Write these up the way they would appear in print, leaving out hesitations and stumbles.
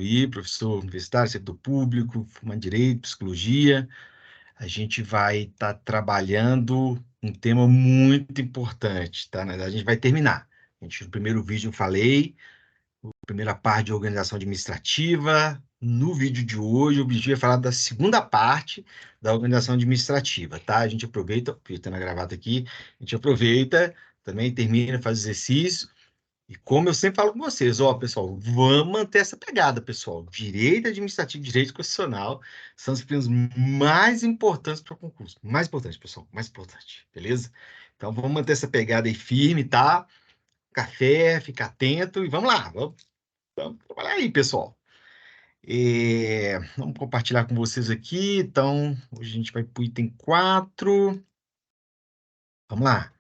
aí, professor universitário, setor público, formando em Direito, Psicologia. A gente vai estar trabalhando um tema muito importante, tá? Na verdade, a gente vai terminar. No primeiro vídeo eu falei, a primeira parte de organização administrativa. No vídeo de hoje, o objetivo é falar da segunda parte da organização administrativa, tá? A gente aproveita, aproveitando a gravata aqui, a gente aproveita, também termina, faz exercício. E como eu sempre falo com vocês, ó, pessoal, vamos manter essa pegada, pessoal. Direito administrativo e direito constitucional são as disciplinas mais importantes para o concurso. Mais importante, pessoal, mais importante, beleza? Então vamos manter essa pegada aí firme, tá? Café, ficar atento e vamos lá, vamos trabalhar aí, pessoal. Vamos compartilhar com vocês aqui. Então, hoje a gente vai para o item 4. Vamos lá.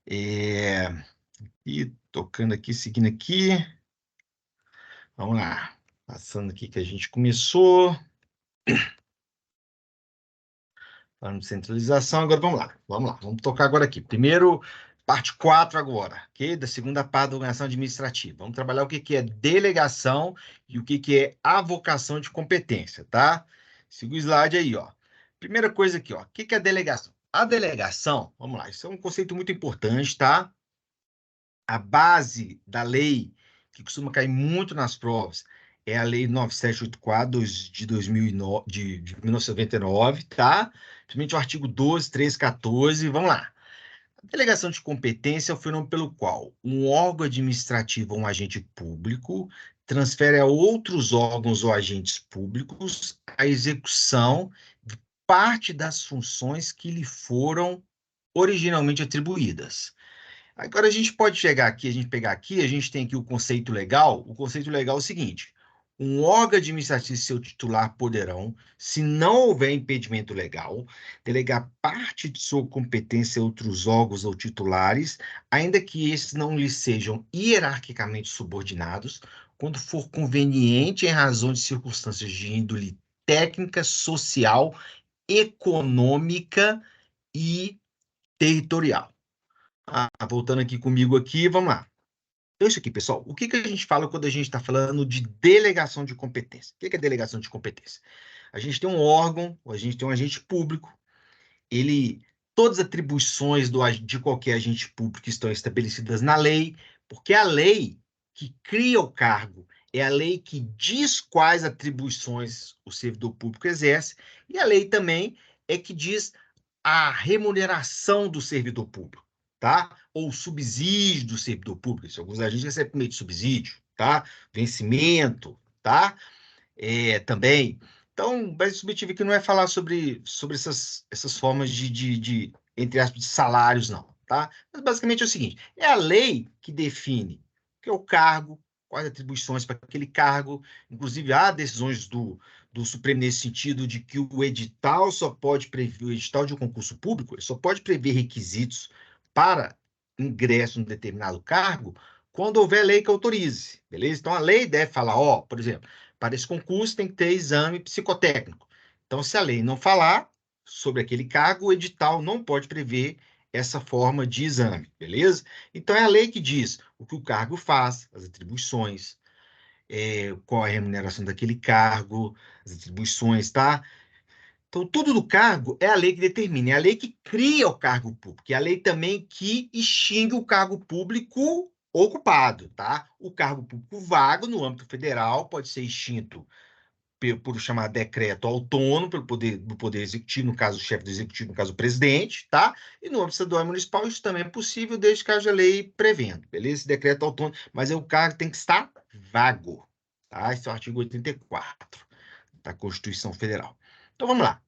E tocando aqui, seguindo aqui. Vamos lá. Passando aqui que a gente começou. Falando de centralização, agora vamos lá. Vamos lá. Vamos tocar agora aqui. Primeiro, parte 4 agora, ok? Da segunda parte da organização administrativa. Vamos trabalhar o que é delegação e o que é avocação de competência, tá? Siga o slide aí, ó. Primeira coisa aqui, ó. O que é delegação? A delegação, vamos lá, isso é um conceito muito importante, tá? A base da lei, que costuma cair muito nas provas, é a Lei 9784 de 2009, de 1999, tá? Principalmente o artigo 12, 13, 14. Vamos lá. A delegação de competência é o fenômeno pelo qual um órgão administrativo ou um agente público transfere a outros órgãos ou agentes públicos a execução de parte das funções que lhe foram originalmente atribuídas. Agora a gente pode chegar aqui, a gente pegar aqui, a gente tem aqui o conceito legal. O conceito legal é o seguinte: um órgão administrativo e seu titular poderão, se não houver impedimento legal, delegar parte de sua competência a outros órgãos ou titulares, ainda que esses não lhes sejam hierarquicamente subordinados, quando for conveniente em razão de circunstâncias de índole técnica, social, econômica e territorial. Voltando aqui comigo aqui, vamos lá. Então, isso aqui, pessoal, o que a gente fala quando a gente está falando de delegação de competência? O que é delegação de competência? A gente tem um órgão, a gente tem um agente público, todas as atribuições de qualquer agente público estão estabelecidas na lei, porque a lei que cria o cargo é a lei que diz quais atribuições o servidor público exerce, e a lei também é que diz a remuneração do servidor público, tá? Ou o subsídio do servidor público. Se alguns agentes recebem meio de subsídio, tá? Vencimento, tá? Também. Então, mas o objetivo aqui não é falar sobre essas formas entre aspas, de salários, não, tá? Mas basicamente é o seguinte: é a lei que define o que é o cargo, quais atribuições para aquele cargo, inclusive há decisões do Supremo nesse sentido de que o edital só pode prever, o edital de um concurso público, ele só pode prever requisitos para ingresso em determinado cargo quando houver lei que autorize, beleza? Então, a lei deve falar, ó, por exemplo, para esse concurso tem que ter exame psicotécnico. Então, se a lei não falar sobre aquele cargo, o edital não pode prever essa forma de exame, beleza? Então, é a lei que diz o que o cargo faz, as atribuições, qual é a remuneração daquele cargo, as atribuições, tá? Então, tudo do cargo é a lei que determina, é a lei que cria o cargo público, é a lei também que extingue o cargo público ocupado, tá? O cargo público vago no âmbito federal pode ser extinto por chamar decreto autônomo do poder executivo, no caso o chefe do executivo, no caso o presidente, tá? E no âmbito estadual e municipal isso também é possível, desde que haja lei prevendo, beleza? Esse decreto autônomo, mas o cargo tem que estar vago, tá? Esse é o artigo 84 da Constituição Federal. Então vamos lá.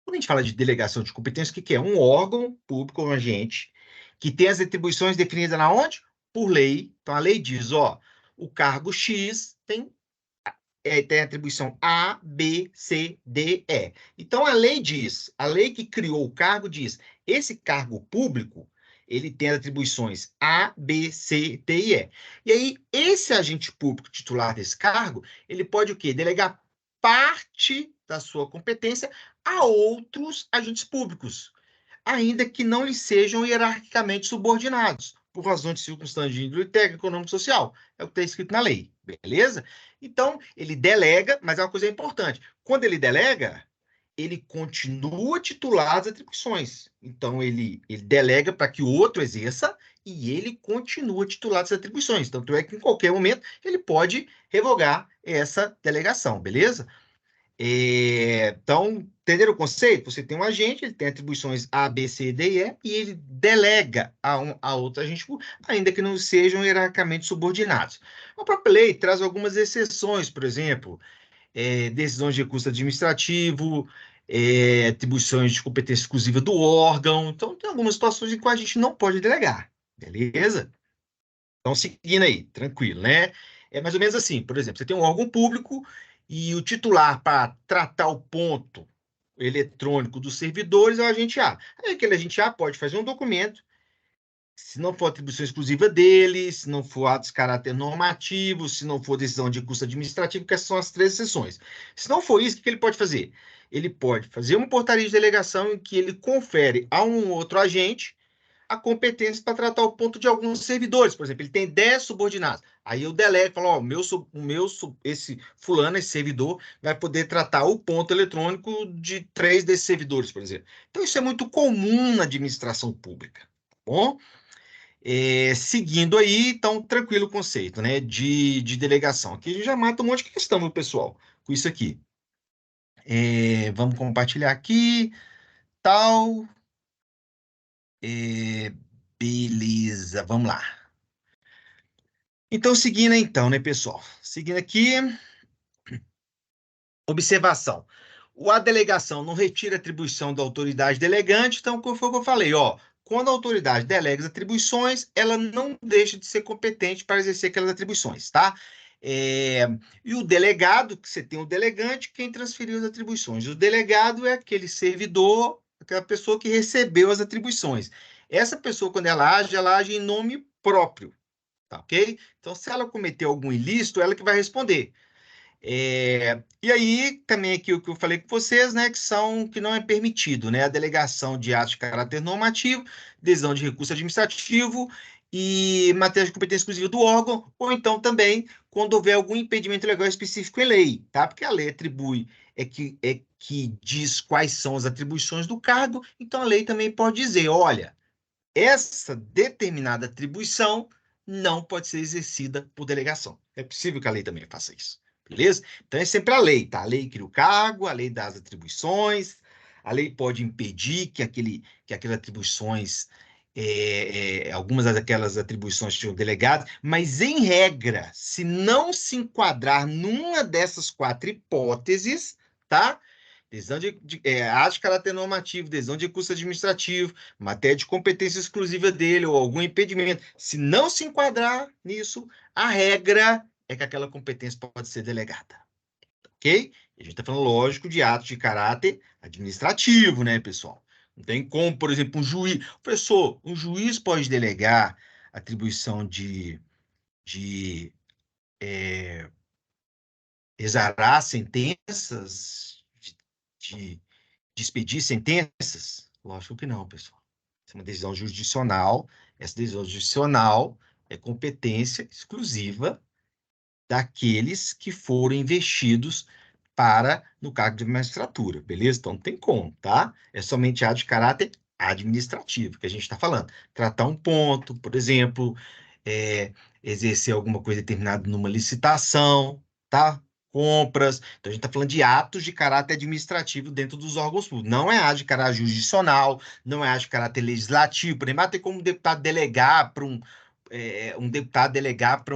Quando a gente fala de delegação de competência, o que é? Um órgão público ou um agente que tem as atribuições definidas na onde? Por lei. Então a lei diz, ó, o cargo X tem atribuição A, B, C, D, E. Então, a lei diz, a lei que criou o cargo diz, esse cargo público, ele tem atribuições A, B, C, D e E. E aí, esse agente público titular desse cargo, ele pode o quê? Delegar parte da sua competência a outros agentes públicos, ainda que não lhe sejam hierarquicamente subordinados. por razões de circunstância de índole técnica, econômica e social. É o que está escrito na lei, beleza? Então, ele delega, mas é uma coisa importante. Quando ele delega, ele continua titular das atribuições. Então, ele delega para que o outro exerça e ele continua titular das atribuições. Tanto é que, em qualquer momento, ele pode revogar essa delegação, beleza? Então, entenderam o conceito? Você tem um agente, ele tem atribuições A, B, C, D e E, e ele delega a outro agente, ainda que não sejam hierarquicamente subordinados. A própria lei traz algumas exceções, por exemplo, decisões de recurso administrativo, atribuições de competência exclusiva do órgão. Então, tem algumas situações em que a gente não pode delegar, beleza? Então, seguindo aí, tranquilo, né? É mais ou menos assim, por exemplo, você tem um órgão público e o titular para tratar o ponto eletrônico dos servidores é o agente A. Aí aquele agente A pode fazer um documento, se não for atribuição exclusiva dele, se não for atos de caráter normativo, se não for decisão de curso administrativo, que essas são as três exceções. Se não for isso, o que ele pode fazer? Ele pode fazer uma portaria de delegação em que ele confere a um outro agente a competência para tratar o ponto de alguns servidores. Por exemplo, ele tem 10 subordinados. Aí eu delego, falo, ó, esse fulano, esse servidor, vai poder tratar o ponto eletrônico de 3 desses servidores, por exemplo. Então, isso é muito comum na administração pública, tá bom? Seguindo aí, então, tranquilo o conceito, né, de delegação. Aqui a gente já mata um monte de questão, meu pessoal, com isso aqui. Vamos compartilhar aqui, tal. É, beleza, vamos lá. Então, seguindo então, né, pessoal? Seguindo aqui, observação. A delegação não retira atribuição da autoridade delegante, então, como foi o que eu falei, ó, quando a autoridade delega as atribuições, ela não deixa de ser competente para exercer aquelas atribuições, tá? É, e o delegado, que você tem o delegante, quem transferiu as atribuições. O delegado é aquele servidor, aquela pessoa que recebeu as atribuições. Essa pessoa, quando ela age em nome próprio. Tá ok? Então, se ela cometeu algum ilícito, ela que vai responder. E aí, também aqui o que eu falei com vocês, né, que não é permitido, né, a delegação de atos de caráter normativo, decisão de recurso administrativo e matéria de competência exclusiva do órgão, ou então também quando houver algum impedimento legal específico em lei, tá? Porque a lei atribui, que diz quais são as atribuições do cargo, então a lei também pode dizer, olha, essa determinada atribuição não pode ser exercida por delegação. É possível que a lei também faça isso, beleza? Então é sempre a lei, tá? A lei cria o cargo, a lei dá as atribuições, a lei pode impedir que aquelas atribuições, algumas daquelas atribuições sejam delegadas, mas em regra, se não se enquadrar numa dessas quatro hipóteses, tá? Decisão ato de caráter normativo, decisão de recurso administrativo, matéria de competência exclusiva dele ou algum impedimento. Se não se enquadrar nisso, a regra é que aquela competência pode ser delegada. Ok? A gente está falando, lógico, de atos de caráter administrativo, né, pessoal? Não tem como, por exemplo, um juiz. Professor, um juiz pode delegar atribuição de exarar sentenças, de de expedir sentenças? Lógico que não, pessoal. Isso é uma decisão jurisdicional. Essa decisão jurisdicional é competência exclusiva daqueles que foram investidos para no cargo de magistratura, beleza? Então não tem como, tá? É somente ato de caráter administrativo que a gente está falando. Tratar um ponto, por exemplo, é, exercer alguma coisa determinada numa licitação, tá? Compras. Então a gente está falando de atos de caráter administrativo dentro dos órgãos públicos. Não é ato de caráter jurisdicional, não é ato de caráter legislativo. Por exemplo, tem como um deputado delegar para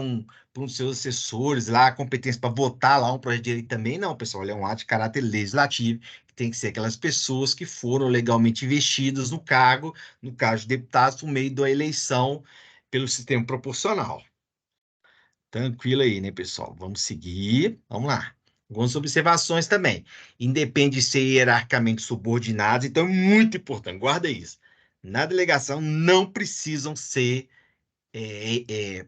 um seus assessores lá a competência para votar lá um projeto de lei também, não, pessoal. Ele é um ato de caráter legislativo, que tem que ser aquelas pessoas que foram legalmente investidas no cargo, no caso de deputados, por meio da eleição pelo sistema proporcional. Tranquilo aí, né, pessoal? Vamos seguir. Vamos lá. Algumas observações também. Independe de ser hierarquicamente subordinados, então é muito importante, guarda isso. Na delegação não precisam ser é, é,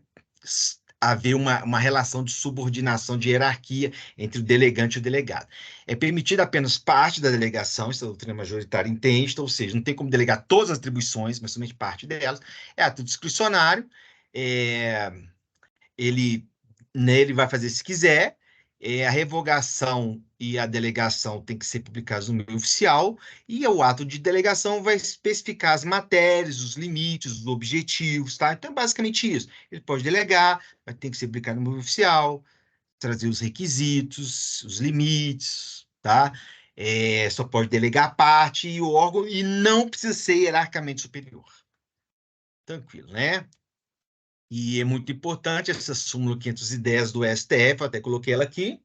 haver uma relação de subordinação, de hierarquia entre o delegante e o delegado. É permitida apenas parte da delegação, isso a doutrina majoritária entende, então, ou seja, não tem como delegar todas as atribuições, mas somente parte delas. É ato discricionário, é, ele, ele vai fazer se quiser, a revogação e a delegação tem que ser publicados no meio oficial, e o ato de delegação vai especificar as matérias, os limites, os objetivos, tá? Então, é basicamente isso. Ele pode delegar, mas tem que ser publicado no meio oficial, trazer os requisitos, os limites, tá? Só pode delegar a parte e o órgão, e não precisa ser hierarquicamente superior. Tranquilo, né? E é muito importante essa súmula 510 do STF, eu até coloquei ela aqui.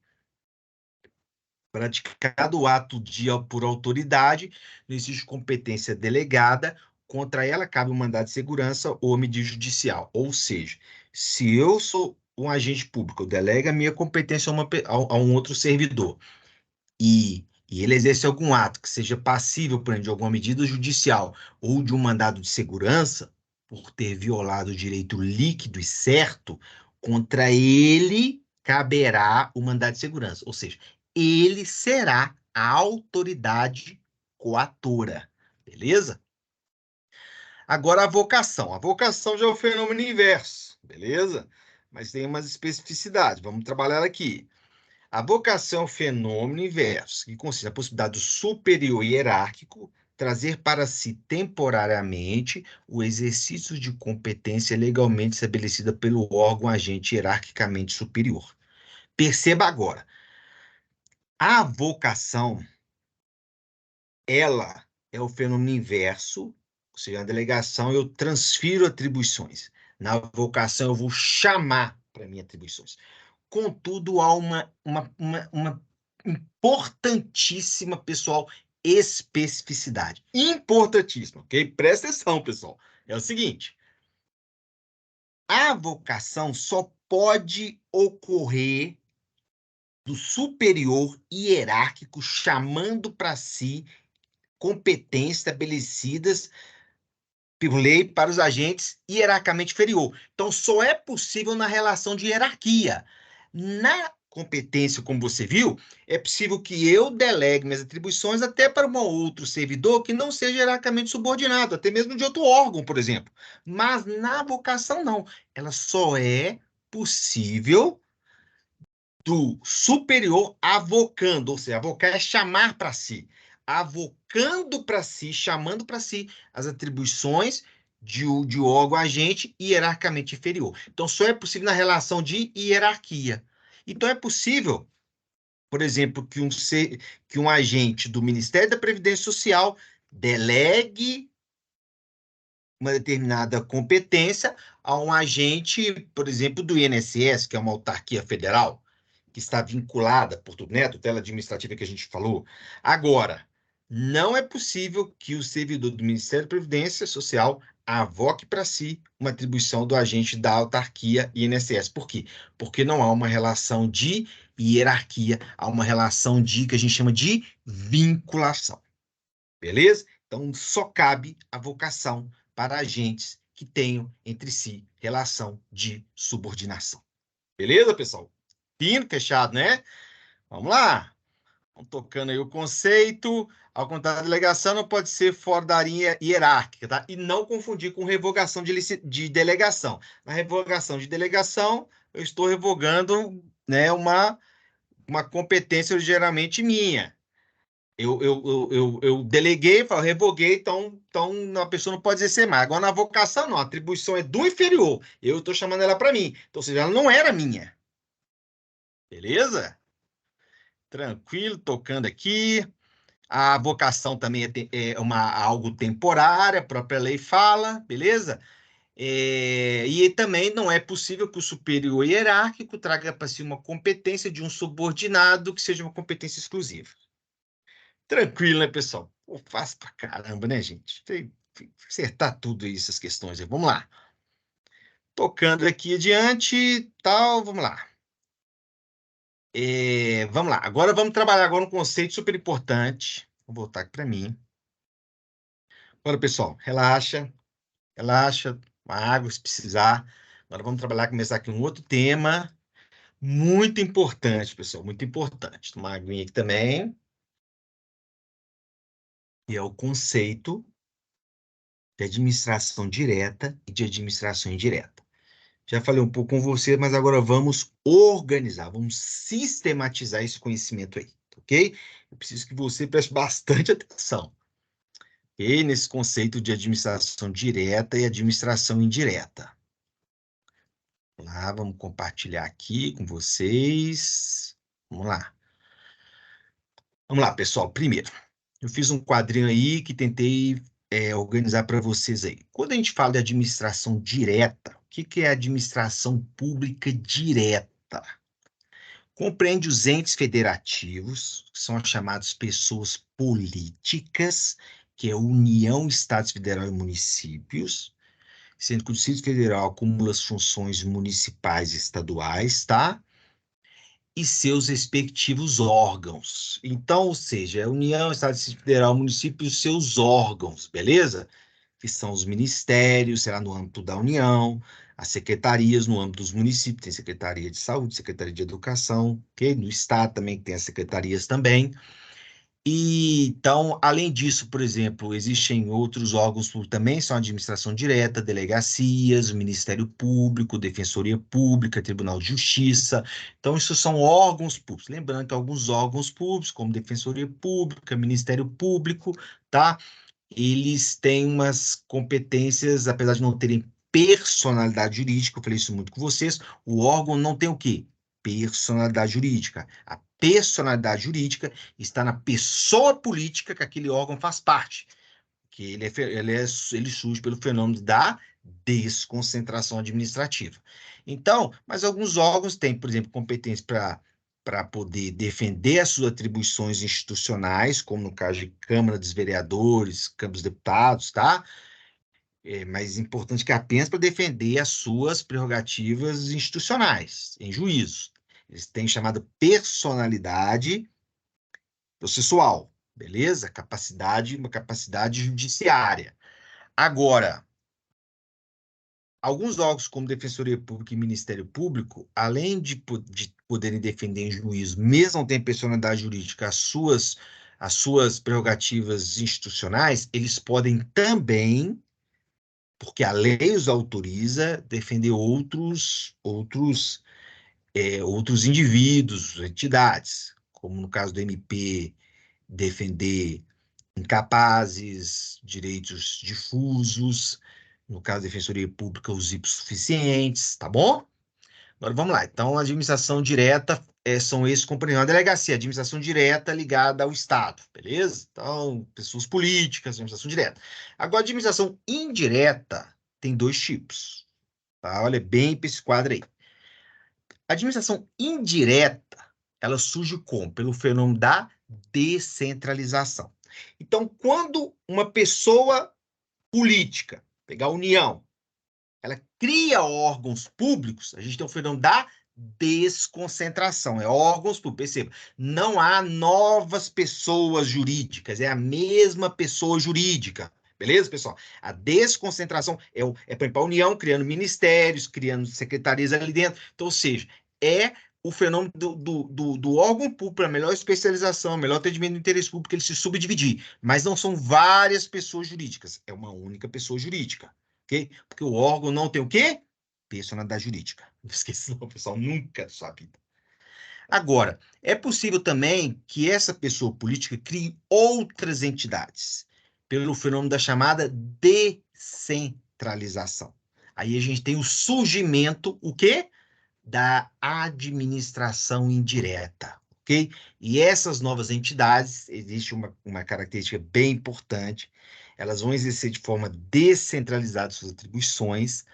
Praticado ato por autoridade, não existe competência delegada, contra ela cabe o mandado de segurança ou medida judicial. Ou seja, se eu sou um agente público, eu delego a minha competência a um outro servidor, e ele exerce algum ato que seja passível, por exemplo, de alguma medida judicial ou de um mandado de segurança, por ter violado o direito líquido e certo, contra ele caberá o mandado de segurança. Ou seja, ele será a autoridade coatora. Beleza? Agora a vocação. A vocação já é o fenômeno inverso. Beleza? Mas tem umas especificidades. Vamos trabalhar aqui. A vocação é um fenômeno inverso, que consiste na possibilidade do superior hierárquico trazer para si temporariamente o exercício de competência legalmente estabelecida pelo órgão agente hierarquicamente superior. Perceba agora, a vocação, ela é o fenômeno inverso, ou seja, na delegação eu transfiro atribuições. Na vocação eu vou chamar para mim atribuições. Contudo, há uma importantíssima, pessoal, especificidade. Importantíssima, ok? Presta atenção, pessoal. É o seguinte: a vocação só pode ocorrer do superior hierárquico chamando para si competências estabelecidas por lei para os agentes hierarquicamente inferior. Então, só é possível na relação de hierarquia. Na competência, como você viu, é possível que eu delegue minhas atribuições até para um outro servidor que não seja hierarquicamente subordinado, até mesmo de outro órgão, por exemplo. Mas na vocação, não. Ela só é possível do superior avocando, ou seja, avocar é chamar para si, avocando para si, chamando para si as atribuições de órgão agente hierarquicamente inferior. Então, só é possível na relação de hierarquia. Então, é possível, por exemplo, que um agente do Ministério da Previdência Social delegue uma determinada competência a um agente, por exemplo, do INSS, que é uma autarquia federal, que está vinculada, por tudo, né, a tutela administrativa que a gente falou. Agora, não é possível que o servidor do Ministério da Previdência Social avoque para si uma atribuição do agente da autarquia INSS. Por quê? Porque não há uma relação de hierarquia, há uma relação de que a gente chama de vinculação. Beleza? Então, só cabe a vocação para agentes que tenham entre si relação de subordinação. Beleza, pessoal? Fino, fechado, né? Vamos lá. Vamos tocando aí o conceito. Ao contrário da delegação, não pode ser fora da linha hierárquica, tá? E não confundir com revogação de delegação. Na revogação de delegação, eu estou revogando, né, uma competência geralmente minha. Eu deleguei, revoguei, então a pessoa não pode exercer mais. Agora, na vocação, não. A atribuição é do inferior. Eu estou chamando ela para mim. Então, ou seja, ela não era minha. Beleza? Tranquilo, tocando aqui. A vocação também é algo temporário, a própria lei fala, beleza? E também não é possível que o superior hierárquico traga para si uma competência de um subordinado que seja uma competência exclusiva. Tranquilo, né, pessoal? Pô, fácil pra caramba, né, gente? Tem que acertar tudo isso, essas questões aí. Vamos lá. Tocando aqui adiante, tal, vamos lá. Vamos lá. Agora vamos trabalhar agora um conceito super importante. Vou voltar aqui para mim. Agora, pessoal, relaxa, relaxa, uma água se precisar. Agora vamos trabalhar, começar aqui um outro tema muito importante, pessoal, muito importante. Tomar uma aguinha aqui também, que é o conceito de administração direta e de administração indireta. Já falei um pouco com você, mas agora vamos organizar, vamos sistematizar esse conhecimento aí, ok? Eu preciso que você preste bastante atenção, ok? Nesse conceito de administração direta e administração indireta. Lá, vamos compartilhar aqui com vocês. Vamos lá. Vamos lá, pessoal. Primeiro, eu fiz um quadrinho aí que tentei organizar para vocês aí. Quando a gente fala de administração direta, o que é administração pública direta? Compreende os entes federativos, que são as chamadas pessoas políticas, que é União, Estados Federal e municípios, sendo que o Distrito Federal acumula as funções municipais e estaduais, tá? E seus respectivos órgãos. Então, ou seja, é União, Estado Federal, município e os seus órgãos, beleza? Que são os ministérios, será no âmbito da União, as secretarias no âmbito dos municípios, tem Secretaria de Saúde, Secretaria de Educação, ok? No Estado também tem as secretarias também. E, então, além disso, por exemplo, existem outros órgãos públicos também, são a administração direta, delegacias, o Ministério Público, Defensoria Pública, Tribunal de Justiça. Então, isso são órgãos públicos. Lembrando que alguns órgãos públicos, como Defensoria Pública, Ministério Público, tá? Eles têm umas competências, apesar de não terem personalidade jurídica, eu falei isso muito com vocês, o órgão não tem o quê? Personalidade jurídica. A personalidade jurídica está na pessoa política que aquele órgão faz parte, que ele surge pelo fenômeno da desconcentração administrativa. Então, mas alguns órgãos têm, por exemplo, competência para poder defender as suas atribuições institucionais, como no caso de Câmara dos Vereadores, Câmara dos Deputados, tá? É mais importante que apenas para defender as suas prerrogativas institucionais, em juízo. Eles têm chamada personalidade processual, beleza? Uma capacidade judiciária. Agora, alguns órgãos, como Defensoria Pública e Ministério Público, além de poderem defender em juízo, mesmo não tendo personalidade jurídica, as suas prerrogativas institucionais, eles podem também, porque a lei os autoriza, defender outros indivíduos, entidades, como no caso do MP, defender incapazes, direitos difusos, no caso da Defensoria Pública, os hipossuficientes, tá bom? Agora vamos lá. Então, a administração direta são esses componentes. A delegacia, administração direta ligada ao Estado, beleza? Então, pessoas políticas, administração direta. Agora, a administração indireta tem dois tipos, tá? Olha bem para esse quadro aí. A administração indireta, ela surge como? Pelo fenômeno da descentralização. Então, quando uma pessoa política, pegar a União, ela cria órgãos públicos, a gente tem um fenômeno da desconcentração, é órgãos públicos, perceba, não há novas pessoas jurídicas, é a mesma pessoa jurídica, beleza, pessoal? A desconcentração por exemplo, a União criando ministérios, criando secretarias ali dentro, então, ou seja, é o fenômeno do órgão público, a melhor especialização, melhor atendimento do interesse público, ele se subdividir, mas não são várias pessoas jurídicas, é uma única pessoa jurídica. Ok? Porque o órgão não tem o quê? Personalidade jurídica. Não esqueça, não, pessoal, nunca na sua vida. Agora, é possível também que essa pessoa política crie outras entidades, pelo fenômeno da chamada descentralização. Aí a gente tem o surgimento, o quê? Da administração indireta, ok? E essas novas entidades, existe uma característica bem importante, elas vão exercer de forma descentralizada suas atribuições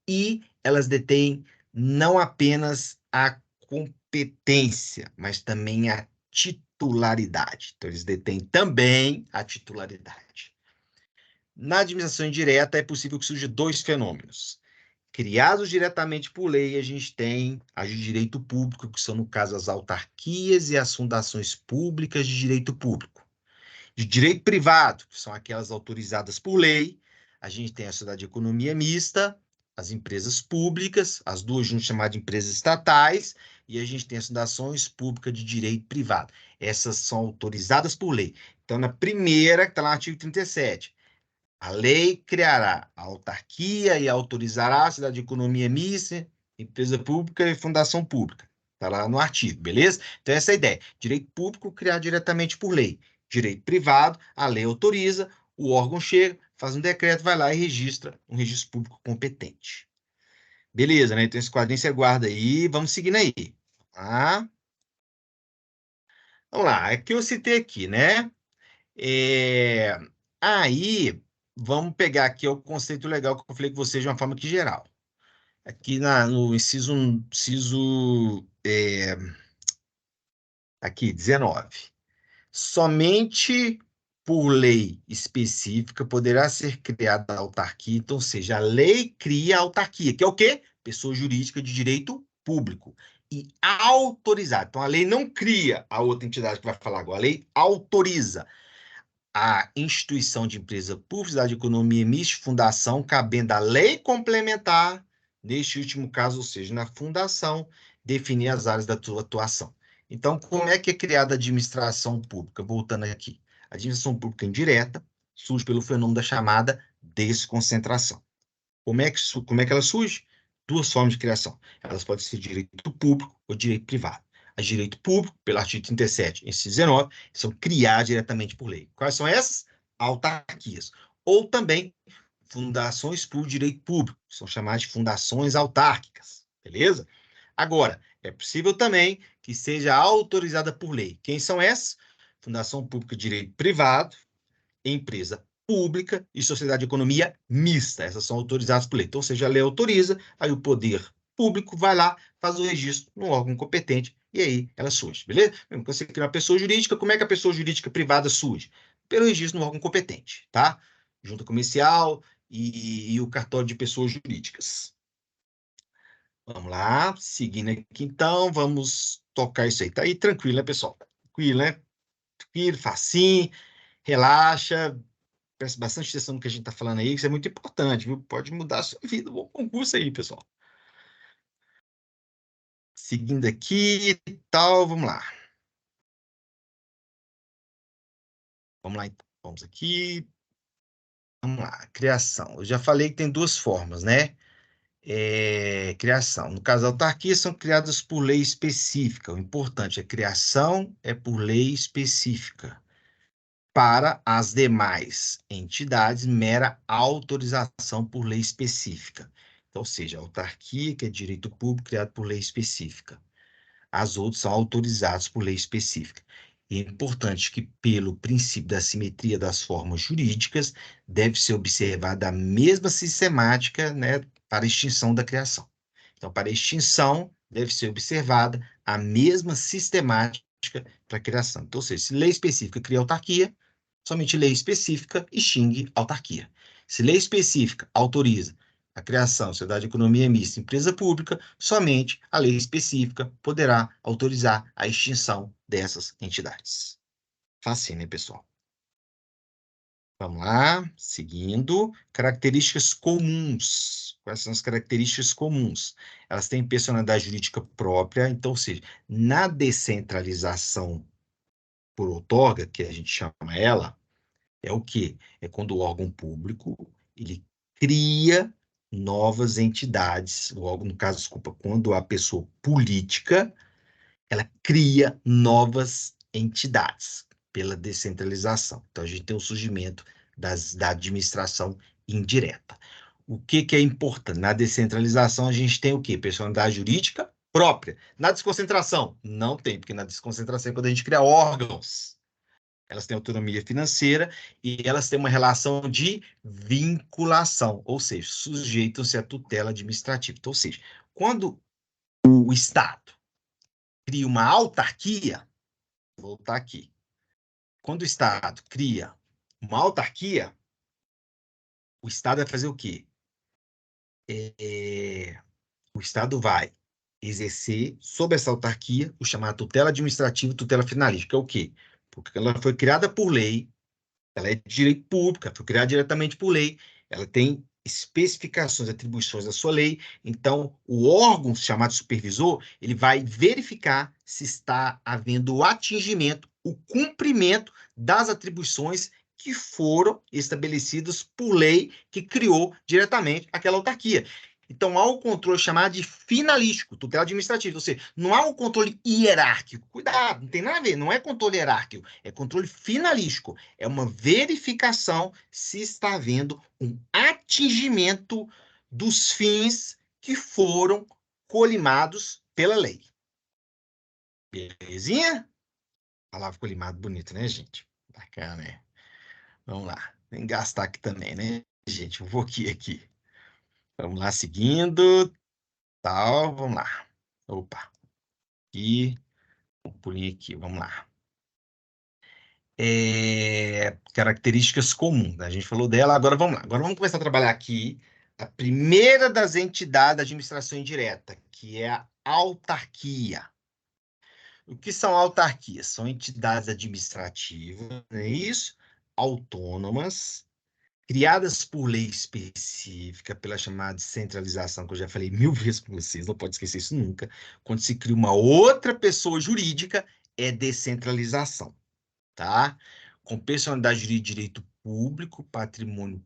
e elas detêm não apenas a competência, mas também a titularidade. Então, eles detêm também a titularidade. Na administração indireta, é possível que surjam dois fenômenos. Criados diretamente por lei, a gente tem as de direito público, que são, no caso, as autarquias e as fundações públicas de direito público. De direito privado, que são aquelas autorizadas por lei, a gente tem a sociedade de economia mista as empresas públicas, as duas juntas chamadas de empresas estatais, e a gente tem as fundações públicas de direito privado. Essas são autorizadas por lei. Então, na primeira, que está lá no artigo 37, a lei criará a autarquia e autorizará a cidade de economia mista, empresa pública e fundação pública. Está lá no artigo, beleza? Então, essa é a ideia. Direito público criado diretamente por lei. Direito privado, a lei autoriza, o órgão chega, faz um decreto, vai lá e registra um registro público competente. Beleza, né? Então, esse quadrinho você guarda aí. Vamos seguindo aí. Ah, vamos lá. Aqui eu citei aqui, né? É, Aí, vamos pegar aqui o conceito legal que eu falei com vocês de uma forma que geral. Aqui no aqui, 19. Somente por lei específica poderá ser criada a autarquia. Então, ou seja, a lei cria a autarquia, que é o quê? Pessoa jurídica de direito público. E autorizada. Então, a lei não cria a outra entidade que vai falar agora. A lei autoriza a instituição de empresa pública de economia mista, fundação, cabendo à lei complementar, neste último caso, ou seja, na fundação, definir as áreas da sua atuação. Então, como é que é criada a administração pública? Voltando aqui. A administração pública indireta surge pelo fenômeno da chamada desconcentração. Como é que ela surge? Duas formas de criação. Elas podem ser direito público ou direito privado. A direito público, pelo artigo 37, inciso 19, são criadas diretamente por lei. Quais são essas? Autarquias. Ou também fundações por direito público, são chamadas de fundações autárquicas. Beleza? Agora, é possível também que seja autorizada por lei. Quem são essas? Fundação Pública de Direito Privado, empresa pública e sociedade de economia mista. Essas são autorizadas por lei. Então, ou seja, a lei autoriza, aí o poder público vai lá, faz o registro no órgão competente e aí ela surge, beleza? Quando você cria uma pessoa jurídica, como é que a pessoa jurídica privada surge? Pelo registro no órgão competente, tá? Junta comercial e o cartório de pessoas jurídicas. Vamos lá, seguindo aqui então, vamos tocar isso aí. Tá aí tranquilo, né, pessoal? Tranquilo, né? Tranquilo, facinho, relaxa, preste bastante atenção no que a gente está falando aí, que isso é muito importante, viu? Pode mudar a sua vida. Bom concurso aí, pessoal. Seguindo aqui e tal, vamos lá. Vamos lá, então. Vamos aqui. Vamos lá. Criação. Eu já falei que tem duas formas, né? Criação. No caso, autarquias são criadas por lei específica. O importante é criação é por lei específica. Para as demais entidades, mera autorização por lei específica. Então, ou seja, a autarquia, que é direito público criado por lei específica. As outras são autorizadas por lei específica. E é importante que, pelo princípio da simetria das formas jurídicas, deve ser observada a mesma sistemática, né, para a extinção da criação. Então, para a extinção, deve ser observada a mesma sistemática para a criação. Então, ou seja, se lei específica cria autarquia, somente lei específica extingue autarquia. Se lei específica autoriza a criação de sociedade de economia mista, empresa pública, somente a lei específica poderá autorizar a extinção dessas entidades. Facinho, né, pessoal? Vamos lá, seguindo. Características comuns. Quais são as características comuns? Elas têm personalidade jurídica própria, então, ou seja, na descentralização por outorga, que a gente chama ela, é o quê? É quando o órgão público ele cria novas entidades, o órgão, no caso, desculpa, quando a pessoa política ela cria novas entidades pela descentralização. Então, a gente tem o surgimento da administração indireta. O que é importante? Na descentralização, a gente tem o quê? Personalidade jurídica própria. Na desconcentração, não tem, porque na desconcentração é quando a gente cria órgãos. Elas têm autonomia financeira e elas têm uma relação de vinculação, ou seja, sujeitam-se à tutela administrativa. Então, ou seja, quando o Estado cria uma autarquia, vou voltar aqui. Quando o Estado cria uma autarquia, o Estado vai fazer o quê? O Estado vai exercer sobre essa autarquia o chamado tutela administrativa e tutela finalística, que é o quê? Porque ela foi criada por lei, ela é de direito público, foi criada diretamente por lei, ela tem especificações, atribuições da sua lei. Então, o órgão chamado supervisor, ele vai verificar se está havendo o atingimento, o cumprimento das atribuições que foram estabelecidas por lei que criou diretamente aquela autarquia. Então, há um controle chamado de finalístico, tutela administrativa, ou seja, não há um controle hierárquico. Cuidado, não tem nada a ver, não é controle hierárquico, é controle finalístico. É uma verificação se está havendo um atingimento dos fins que foram colimados pela lei. Belezinha? Palavra colimado bonito, né, gente? Bacana, né? Vamos lá. Tem que gastar aqui também, né, gente? Um pouquinho aqui. Vamos lá, seguindo. Tal, vamos lá. Opa, aqui. Um pulinho aqui, vamos lá. Características comuns, né? A gente falou dela, agora vamos lá. Agora vamos começar a trabalhar aqui a primeira das entidades da administração indireta, que é a autarquia. O que são autarquias? São entidades administrativas, não é isso? Autônomas, criadas por lei específica, pela chamada descentralização, que eu já falei mil vezes para vocês, não pode esquecer isso nunca. Quando se cria uma outra pessoa jurídica, é descentralização, tá? Com personalidade de direito público, patrimônio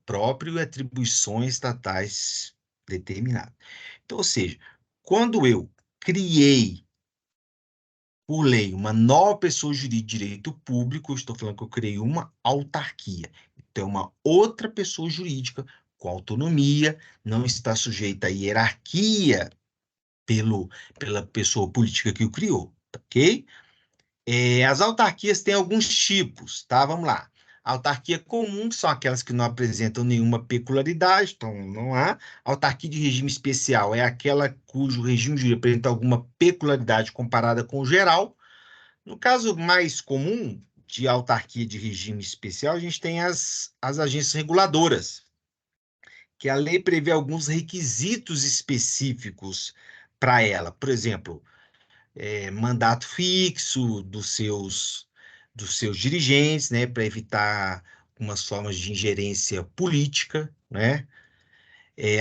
próprio e atribuições estatais determinadas. Então, ou seja, quando eu criei por lei uma nova pessoa jurídica de direito público, eu estou falando que eu criei uma autarquia. Então, é uma outra pessoa jurídica com autonomia, não está sujeita à hierarquia pela pessoa política que o criou, tá ok? As autarquias têm alguns tipos, tá? Vamos lá. A autarquia comum, que são aquelas que não apresentam nenhuma peculiaridade, então não há. A autarquia de regime especial é aquela cujo regime jurídico apresenta alguma peculiaridade comparada com o geral. No caso mais comum de autarquia de regime especial, a gente tem as agências reguladoras, que a lei prevê alguns requisitos específicos para ela. Por exemplo, mandato fixo dos seus dirigentes, né, para evitar umas formas de ingerência política, né?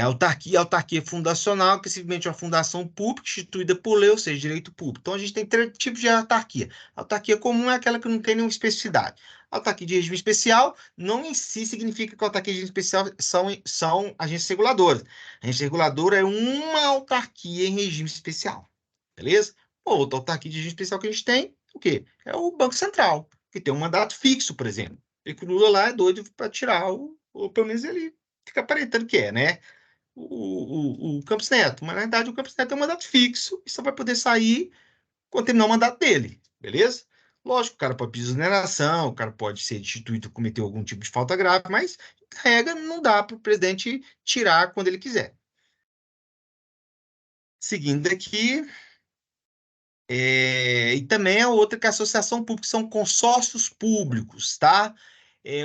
Autarquia fundacional, que é simplesmente uma fundação pública instituída por lei, ou seja, direito público. Então, a gente tem três tipos de autarquia. A autarquia comum é aquela que não tem nenhuma especificidade. A autarquia de regime especial não em si significa que a autarquia de regime especial são agências reguladoras. A agência reguladora é uma autarquia em regime especial, beleza? Outra autarquia de regime especial que a gente tem, o quê? É o Banco Central, que tem um mandato fixo, por exemplo. E que o Lula lá é doido para tirar ou pelo menos ele fica aparentando que é, né? O Campos Neto. Mas, na verdade, o Campos Neto é um mandato fixo e só vai poder sair quando terminar o mandato dele, beleza? Lógico, o cara pode pedir exoneração, o cara pode ser destituído por cometer algum tipo de falta grave, mas, regra, não dá para o presidente tirar quando ele quiser. Seguindo aqui, e também a outra que é a associação pública, são consórcios públicos, tá?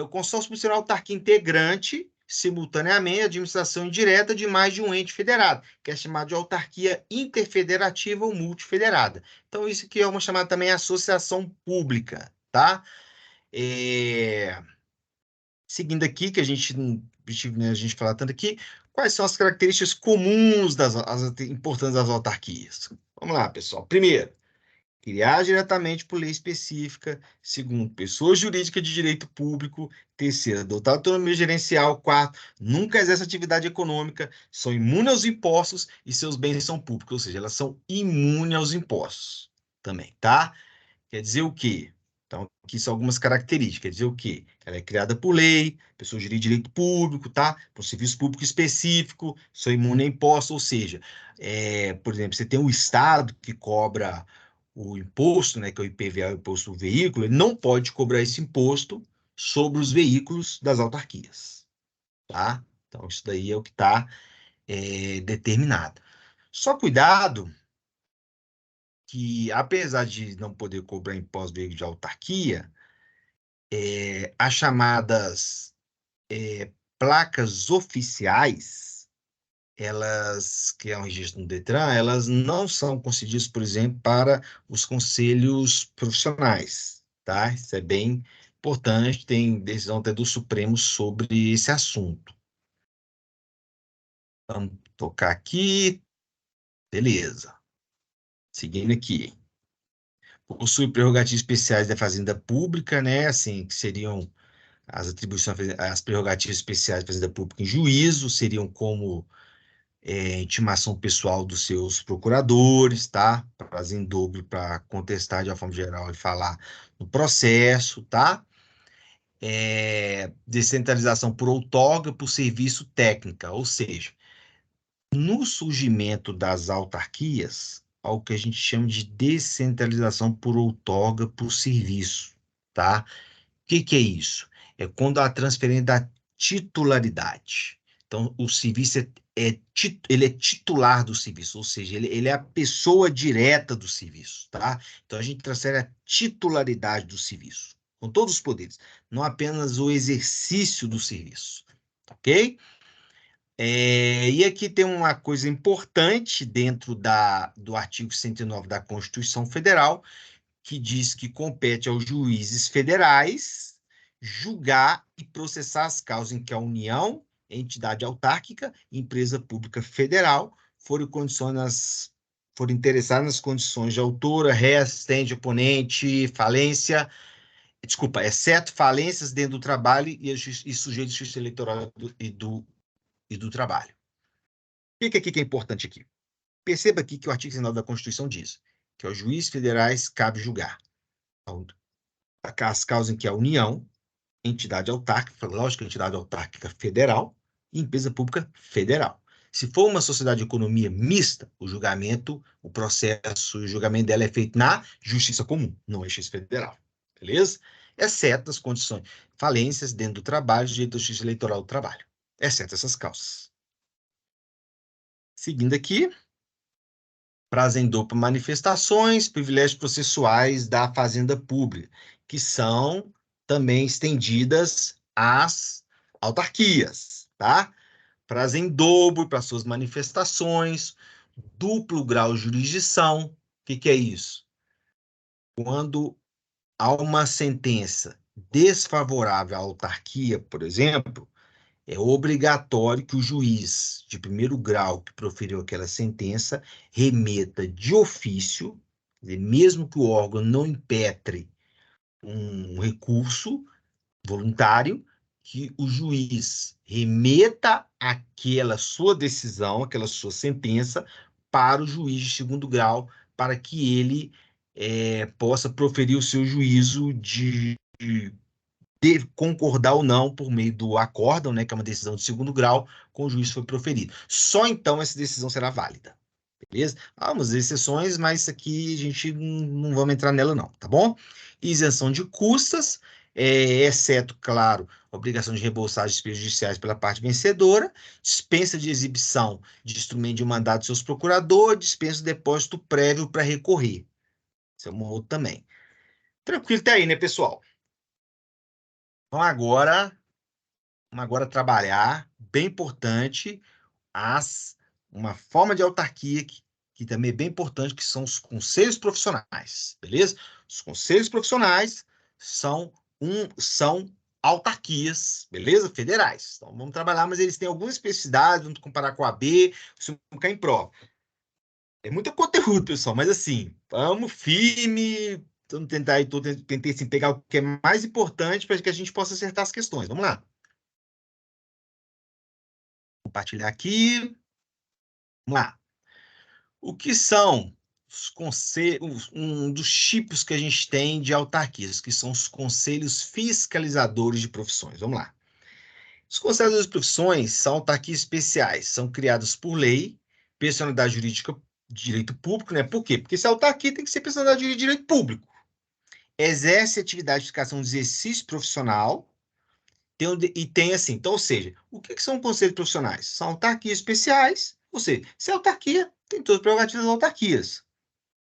O consórcio público será uma autarquia integrante, simultaneamente, a administração indireta de mais de um ente federado, que é chamado de autarquia interfederativa ou multifederada. Então, isso aqui é uma chamada também associação pública, tá? É, Seguindo aqui, que a gente não né, a gente falar tanto aqui, quais são as características comuns as importantes das autarquias? Vamos lá, pessoal. Primeiro, criar diretamente por lei específica. Segundo, pessoa jurídica de direito público. Terceiro, adotar autonomia gerencial. Quarto, nunca exerce atividade econômica, são imunes aos impostos e seus bens são públicos, ou seja, elas são imunes aos impostos também, tá? Quer dizer o quê? Então, aqui são algumas características. Quer dizer o quê? Ela é criada por lei, pessoa jurídica de direito público, tá? Por serviço público específico, sou imune a impostos, ou seja, por exemplo, você tem o Estado que cobra o imposto, né, que é o IPVA, o imposto do veículo, ele não pode cobrar esse imposto sobre os veículos das autarquias, tá? Então, isso daí é o que está determinado. Só cuidado que, apesar de não poder cobrar imposto do veículo de autarquia, as chamadas placas oficiais, elas, que é um registro no Detran, elas não são concedidas, por exemplo, para os conselhos profissionais, tá? Isso é bem importante, tem decisão até do Supremo sobre esse assunto. Vamos tocar aqui. Beleza. Seguindo aqui. Possui prerrogativas especiais da Fazenda Pública, né? Assim, que seriam as atribuições, as prerrogativas especiais da Fazenda Pública em juízo, seriam como intimação pessoal dos seus procuradores, tá? Prazer em dobro para contestar de uma forma geral e falar no processo, tá? Descentralização por outorga, por serviço técnica, ou seja, no surgimento das autarquias, há o que a gente chama de descentralização por outorga por serviço, tá? O que que é isso? É quando há a transferência da titularidade. Então, o serviço ele é titular do serviço, ou seja, ele é a pessoa direta do serviço, tá? Então, a gente transfere a titularidade do serviço, com todos os poderes, não apenas o exercício do serviço, ok? E aqui tem uma coisa importante dentro do artigo 109 da Constituição Federal, que diz que compete aos juízes federais julgar e processar as causas em que a União, entidade autárquica, empresa pública federal, forem interessadas nas condições de autora, ré, assistente, oponente, falência, desculpa, exceto falências dentro do trabalho e sujeito de justiça eleitoral e do trabalho. O que é importante aqui? Perceba aqui que o artigo 19 da Constituição diz que aos juízes federais cabe julgar as causas em que a União, entidade autárquica, lógico, entidade autárquica federal e empresa pública federal. Se for uma sociedade de economia mista, o processo, o julgamento dela é feito na justiça comum, não é justiça federal, beleza? Exceto as condições, falências dentro do trabalho, direito da justiça eleitoral do trabalho, exceto essas causas. Seguindo aqui, prazo em dobro para manifestações, privilégios processuais da Fazenda Pública, que são também estendidas às autarquias, tá? Prazo em dobro para suas manifestações, duplo grau de jurisdição. O que é isso? Quando há uma sentença desfavorável à autarquia, por exemplo, é obrigatório que o juiz de primeiro grau que proferiu aquela sentença remeta de ofício, quer dizer, mesmo que o órgão não impetre um recurso voluntário, que o juiz remeta aquela sua decisão, aquela sua sentença, para o juiz de segundo grau, para que ele possa proferir o seu juízo de concordar ou não por meio do acórdão, né, que é uma decisão de segundo grau, com o juiz foi proferido. Só então essa decisão será válida, beleza? Há umas exceções, mas isso aqui a gente não vamos entrar nela não, tá bom? Isenção de custas, exceto, claro, obrigação de reembolsar as despesas judiciais pela parte vencedora, dispensa de exibição de instrumento de mandado de seus procuradores, dispensa de depósito prévio para recorrer. Isso é um outro também. Tranquilo até aí, né, pessoal? Então vamos agora trabalhar, bem importante, as, uma forma de autarquia que também é bem importante, que são os conselhos profissionais, beleza? Os conselhos profissionais são autarquias, beleza? Federais. Então vamos trabalhar, mas eles têm algumas especificidades, vamos comparar com a AB, se não cair em prova. É muito conteúdo, pessoal, mas assim, vamos firme, vamos tentar, tentei assim, pegar o que é mais importante para que a gente possa acertar as questões. Vamos lá. Compartilhar aqui. Vamos lá. O que são os conselhos, um dos tipos que a gente tem de autarquias, que são os conselhos fiscalizadores de profissões. Vamos lá. Os conselhos de profissões são autarquias especiais, são criados por lei, personalidade jurídica de direito público, né? Por quê? Porque se a autarquia tem que ser personalidade jurídica de direito público. Exerce atividade de fiscalização de exercício profissional, e tem assim, então, ou seja, o que são conselhos profissionais? São autarquias especiais, ou seja, se é autarquia, tem todas as prerrogativas das autarquias.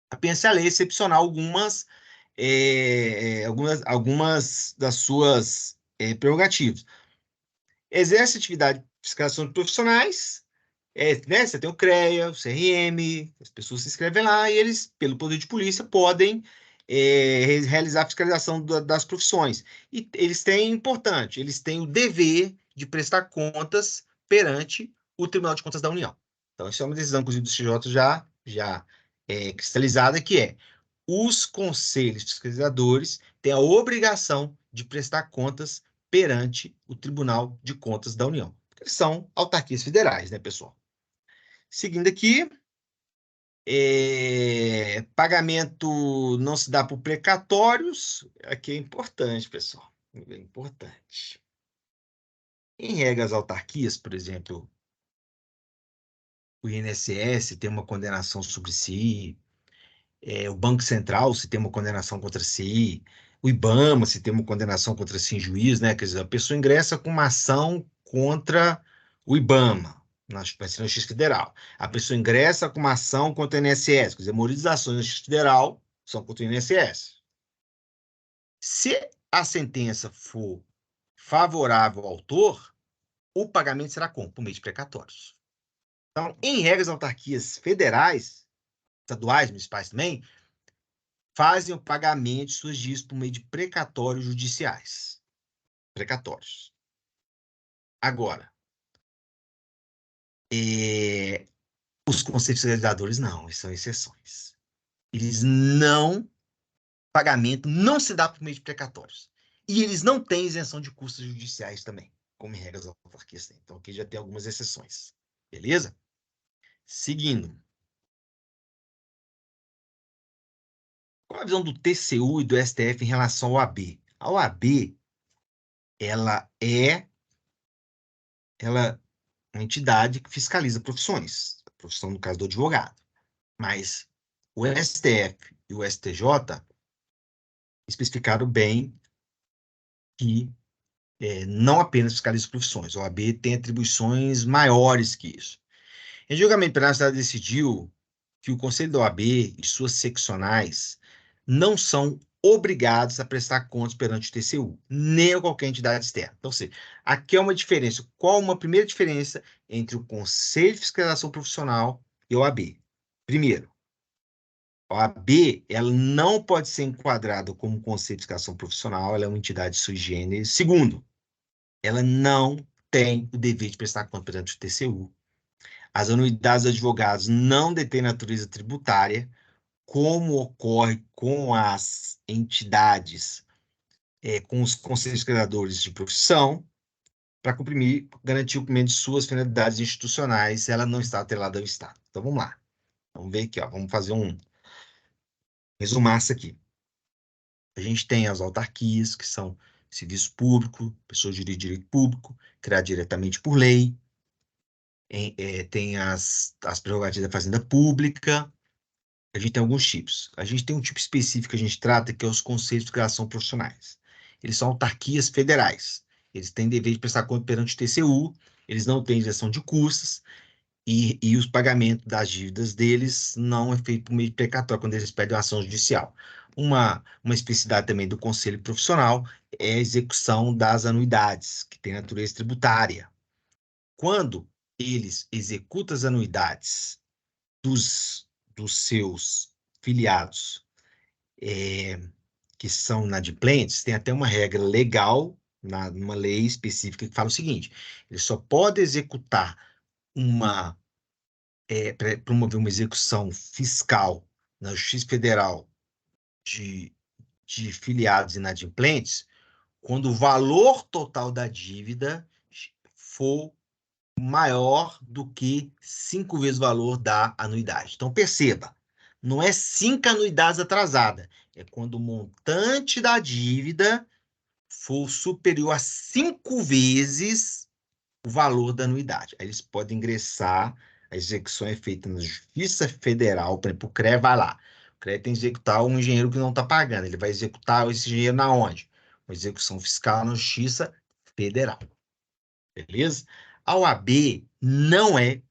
Apenas a lei excepcional algumas das suas prerrogativas. Exerce atividade de fiscalização de profissionais, né? Você tem o CREA, o CRM, as pessoas se inscrevem lá e eles, pelo poder de polícia, podem realizar a fiscalização das profissões. E eles têm, importante, eles têm o dever de prestar contas perante o Tribunal de Contas da União. Então, isso é uma decisão, inclusive, do CJ já cristalizada, que é os conselhos fiscalizadores têm a obrigação de prestar contas perante o Tribunal de Contas da União. Eles são autarquias federais, né, pessoal? Seguindo aqui, pagamento não se dá por precatórios. Aqui é importante, pessoal. É importante. Em regra, as autarquias, por exemplo, o INSS tem uma condenação sobre si, o Banco Central, se tem uma condenação contra si, o IBAMA, se tem uma condenação contra si em juiz, né? Quer dizer, a pessoa ingressa com uma ação contra o IBAMA, vai ser na Justiça Federal. A pessoa ingressa com uma ação contra o INSS, quer dizer, a maioria das ações na Justiça Federal são contra o INSS. Se a sentença for favorável ao autor, o pagamento será como? Por meio de precatórios. Então, em regra, as autarquias federais, estaduais, municipais também, fazem o pagamento de suas dívidas por meio de precatórios judiciais. Precatórios. Agora, os conselhos fiscalizadores não, eles são exceções. Eles não, pagamento não se dá por meio de precatórios. E eles não têm isenção de custos judiciais também, como em regra as autarquias têm. Então, aqui já tem algumas exceções. Beleza? Seguindo. Qual a visão do TCU e do STF em relação ao AB? A OAB, ela é uma entidade que fiscaliza profissões, a profissão, no caso do advogado. Mas o STF e o STJ especificaram bem que não apenas fiscaliza profissões, a OAB tem atribuições maiores que isso. Em julgamento penal, a cidade decidiu que o Conselho da OAB e suas seccionais não são obrigados a prestar contas perante o TCU, nem a qualquer entidade externa. Então, ou seja, aqui é uma diferença. Qual uma primeira diferença entre o Conselho de Fiscalização Profissional e a OAB? Primeiro, a OAB ela não pode ser enquadrada como Conselho de Fiscalização Profissional, ela é uma entidade sui generis. Segundo, ela não tem o dever de prestar conta perante o TCU. As anuidades dos advogados não detêm natureza tributária, como ocorre com as entidades, com os conselhos criadores de profissão, para garantir o cumprimento de suas finalidades institucionais, ela não está atrelada ao Estado. Então, vamos lá. Vamos ver aqui, ó. Vamos fazer um resumaço aqui. A gente tem as autarquias, que são serviço público, pessoas de direito público, criado diretamente por lei. Tem as prerrogativas da fazenda pública. A gente tem alguns tipos. A gente tem um tipo específico que a gente trata, que é os conselhos de criação profissionais. Eles são autarquias federais. Eles têm dever de prestar conta perante o TCU, eles não têm isenção de custas, e os pagamentos das dívidas deles não é feito por meio de precatório, quando eles pedem uma ação judicial. Uma especificidade também do conselho profissional é a execução das anuidades, que tem natureza tributária. Quando eles executam as anuidades dos seus filiados, que são inadimplentes, tem até uma regra legal, numa lei específica, que fala o seguinte: ele só pode executar promover uma execução fiscal na Justiça Federal de filiados inadimplentes quando o valor total da dívida for maior do que 5 vezes o valor da anuidade. Então, perceba, não é 5 anuidades atrasadas, é quando o montante da dívida for superior a 5 vezes o valor da anuidade. Aí eles podem ingressar, a execução é feita na Justiça Federal, por exemplo, o CREA vai lá. O CREA tem que executar um engenheiro que não está pagando, ele vai executar esse engenheiro na onde? Uma execução fiscal na Justiça Federal. Beleza? A OAB não é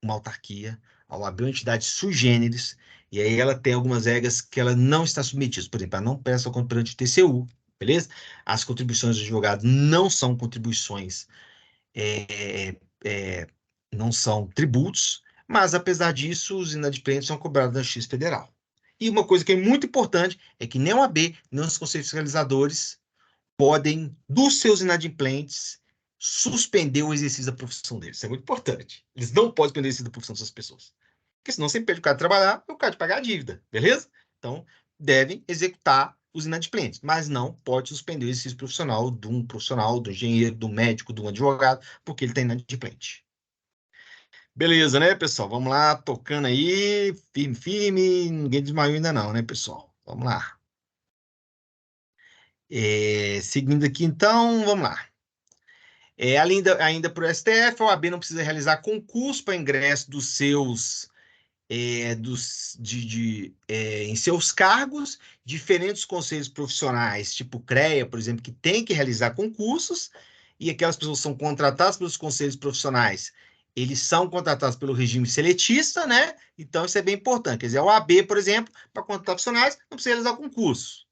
uma autarquia, a OAB é uma entidade sui generis, e aí ela tem algumas regras que ela não está submetida. Por exemplo, ela não presta conta perante o TCU, beleza? As contribuições do advogado não são contribuições, é, é, não são tributos, mas apesar disso, os inadimplentes são cobrados na Justiça Federal. E uma coisa que é muito importante é que nem a OAB, nem os conselhos fiscalizadores podem, dos seus inadimplentes, suspender o exercício da profissão deles. Isso é muito importante. Eles não podem suspender o exercício da profissão dessas pessoas. Porque senão você impede o cara de trabalhar e o cara de pagar a dívida, beleza? Então, devem executar os inadimplentes, mas não pode suspender o exercício profissional, do engenheiro, do médico, do advogado, porque ele está inadimplente. Beleza, né, pessoal? Vamos lá, tocando aí, firme, firme. Ninguém desmaiou ainda não, né, pessoal? Vamos lá. Seguindo aqui, então, vamos lá. Ainda para o STF, a OAB não precisa realizar concurso para ingresso dos seus em seus cargos, diferentes conselhos profissionais, tipo CREA, por exemplo, que tem que realizar concursos, e aquelas pessoas são contratadas pelos conselhos profissionais, eles são contratados pelo regime seletista, né? Então, isso é bem importante. Quer dizer, a OAB, por exemplo, para contratar profissionais, não precisa realizar concurso.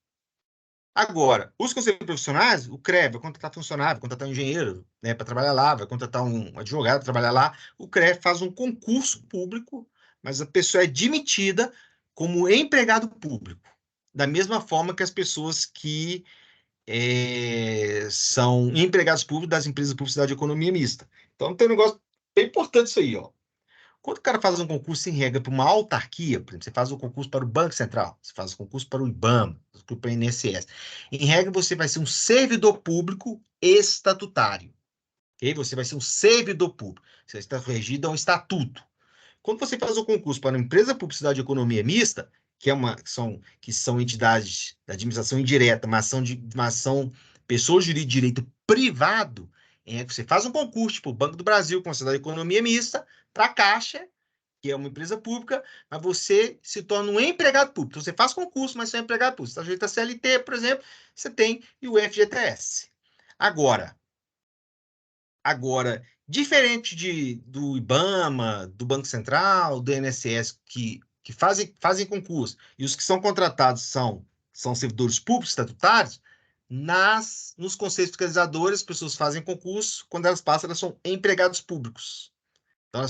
Agora, os conselheiros profissionais, o CREA vai contratar funcionário, vai contratar um engenheiro, né, para trabalhar lá, vai contratar um advogado para trabalhar lá. O CREA faz um concurso público, mas a pessoa é admitida como empregado público, da mesma forma que as pessoas que são empregados públicos das empresas de publicidade de economia mista. Então, tem um negócio bem importante isso aí, ó. Quando o cara faz um concurso em regra para uma autarquia, por exemplo, você faz um concurso para o Banco Central, você faz um concurso para o IBAMA, para o INSS. Em regra, você vai ser um servidor público estatutário. Okay? Você vai ser um servidor público. Você está regido a um estatuto. Quando você faz o concurso para uma empresa de publicidade de economia mista, que são entidades da administração indireta, mas são pessoas de direito privado, você faz um concurso, tipo o Banco do Brasil, com a sociedade de economia mista, para a Caixa, que é uma empresa pública, mas você se torna um empregado público. Então, você faz concurso, mas você é empregado público. Você está sujeito a CLT, por exemplo, você tem e o FGTS. Agora, diferente do IBAMA, do Banco Central, do INSS, que fazem concurso, e os que são contratados são servidores públicos estatutários, nos conselhos fiscalizadores, as pessoas fazem concurso, quando elas passam, elas são empregados públicos. Então,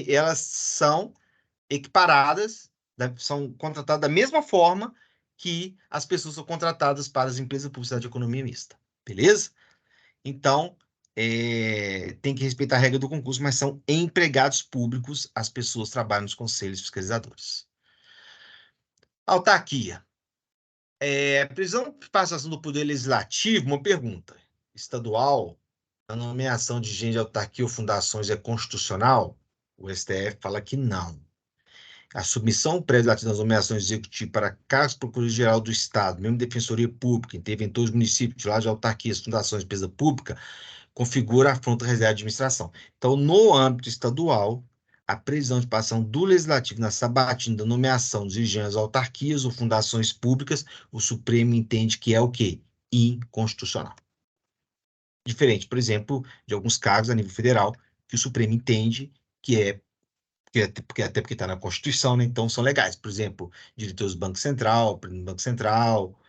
elas são equiparadas, são contratadas da mesma forma que as pessoas são contratadas para as empresas de publicidade de economia mista. Beleza? Então, tem que respeitar a regra do concurso, mas são empregados públicos, as pessoas trabalham nos conselhos fiscalizadores. Autarquia. Prisão de participação do Poder Legislativo, uma pergunta. Estadual, a nomeação de gente de autarquia ou fundações é constitucional? O STF fala que não. A submissão prévia das nomeações executivas para cargos Procuradoria-Geral do Estado, mesmo Defensoria Pública, interventores do município, titulares de autarquias, fundações, empresa pública, configura a afronta à reserva de administração. Então, no âmbito estadual, a previsão de participação do Legislativo na sabatina da nomeação dos dirigentes autarquias ou fundações públicas, o Supremo entende que é o quê? Inconstitucional. Diferente, por exemplo, de alguns cargos a nível federal, que o Supremo entende que até porque está na Constituição, né? Então são legais. Por exemplo, diretores do Banco Central, presidente do Banco Central,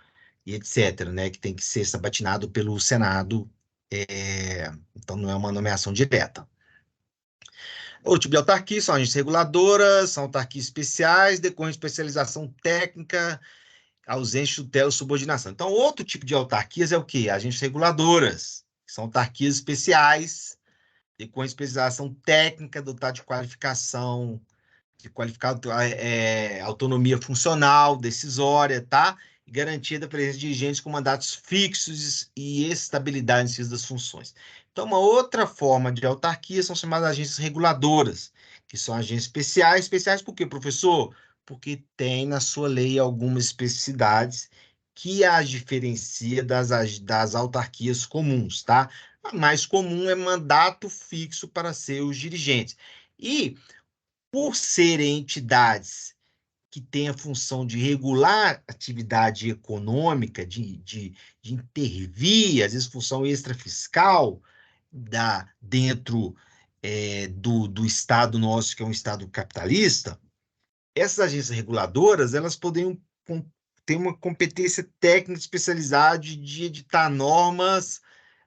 e etc., né? Que tem que ser sabatinado pelo Senado. Então não é uma nomeação direta. Outro tipo de autarquia são agências reguladoras, são autarquias especiais, decorrem de especialização técnica, ausência de tutela e subordinação. Então, outro tipo de autarquias é o quê? Agências reguladoras, que são autarquias especiais, decorrem de especialização técnica, dotada de qualificação, autonomia funcional, decisória, tá? E garantia da presença de dirigentes com mandatos fixos e estabilidade em das funções. Então, uma outra forma de autarquia são chamadas agências reguladoras, que são agências especiais. Especiais por quê, professor? Porque tem na sua lei algumas especificidades que as diferencia das autarquias comuns, tá? A mais comum é mandato fixo para seus dirigentes. E por serem entidades que têm a função de regular atividade econômica, de intervir, às vezes função extrafiscal, dentro do Estado nosso, que é um Estado capitalista, essas agências reguladoras, elas poderiam ter uma competência técnica especializada de editar normas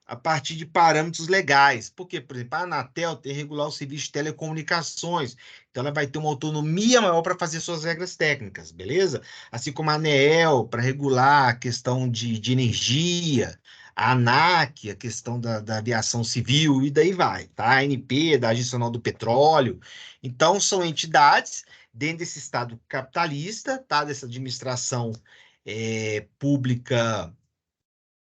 a partir de parâmetros legais. Porque, por exemplo, a Anatel tem que regular o serviço de telecomunicações, então ela vai ter uma autonomia maior para fazer suas regras técnicas, beleza? Assim como a ANEEL, para regular a questão de energia, A ANAC, a questão da aviação civil, e daí vai, tá? A ANP, da Agência Nacional do Petróleo. Então, são entidades dentro desse Estado capitalista, tá? Dessa administração pública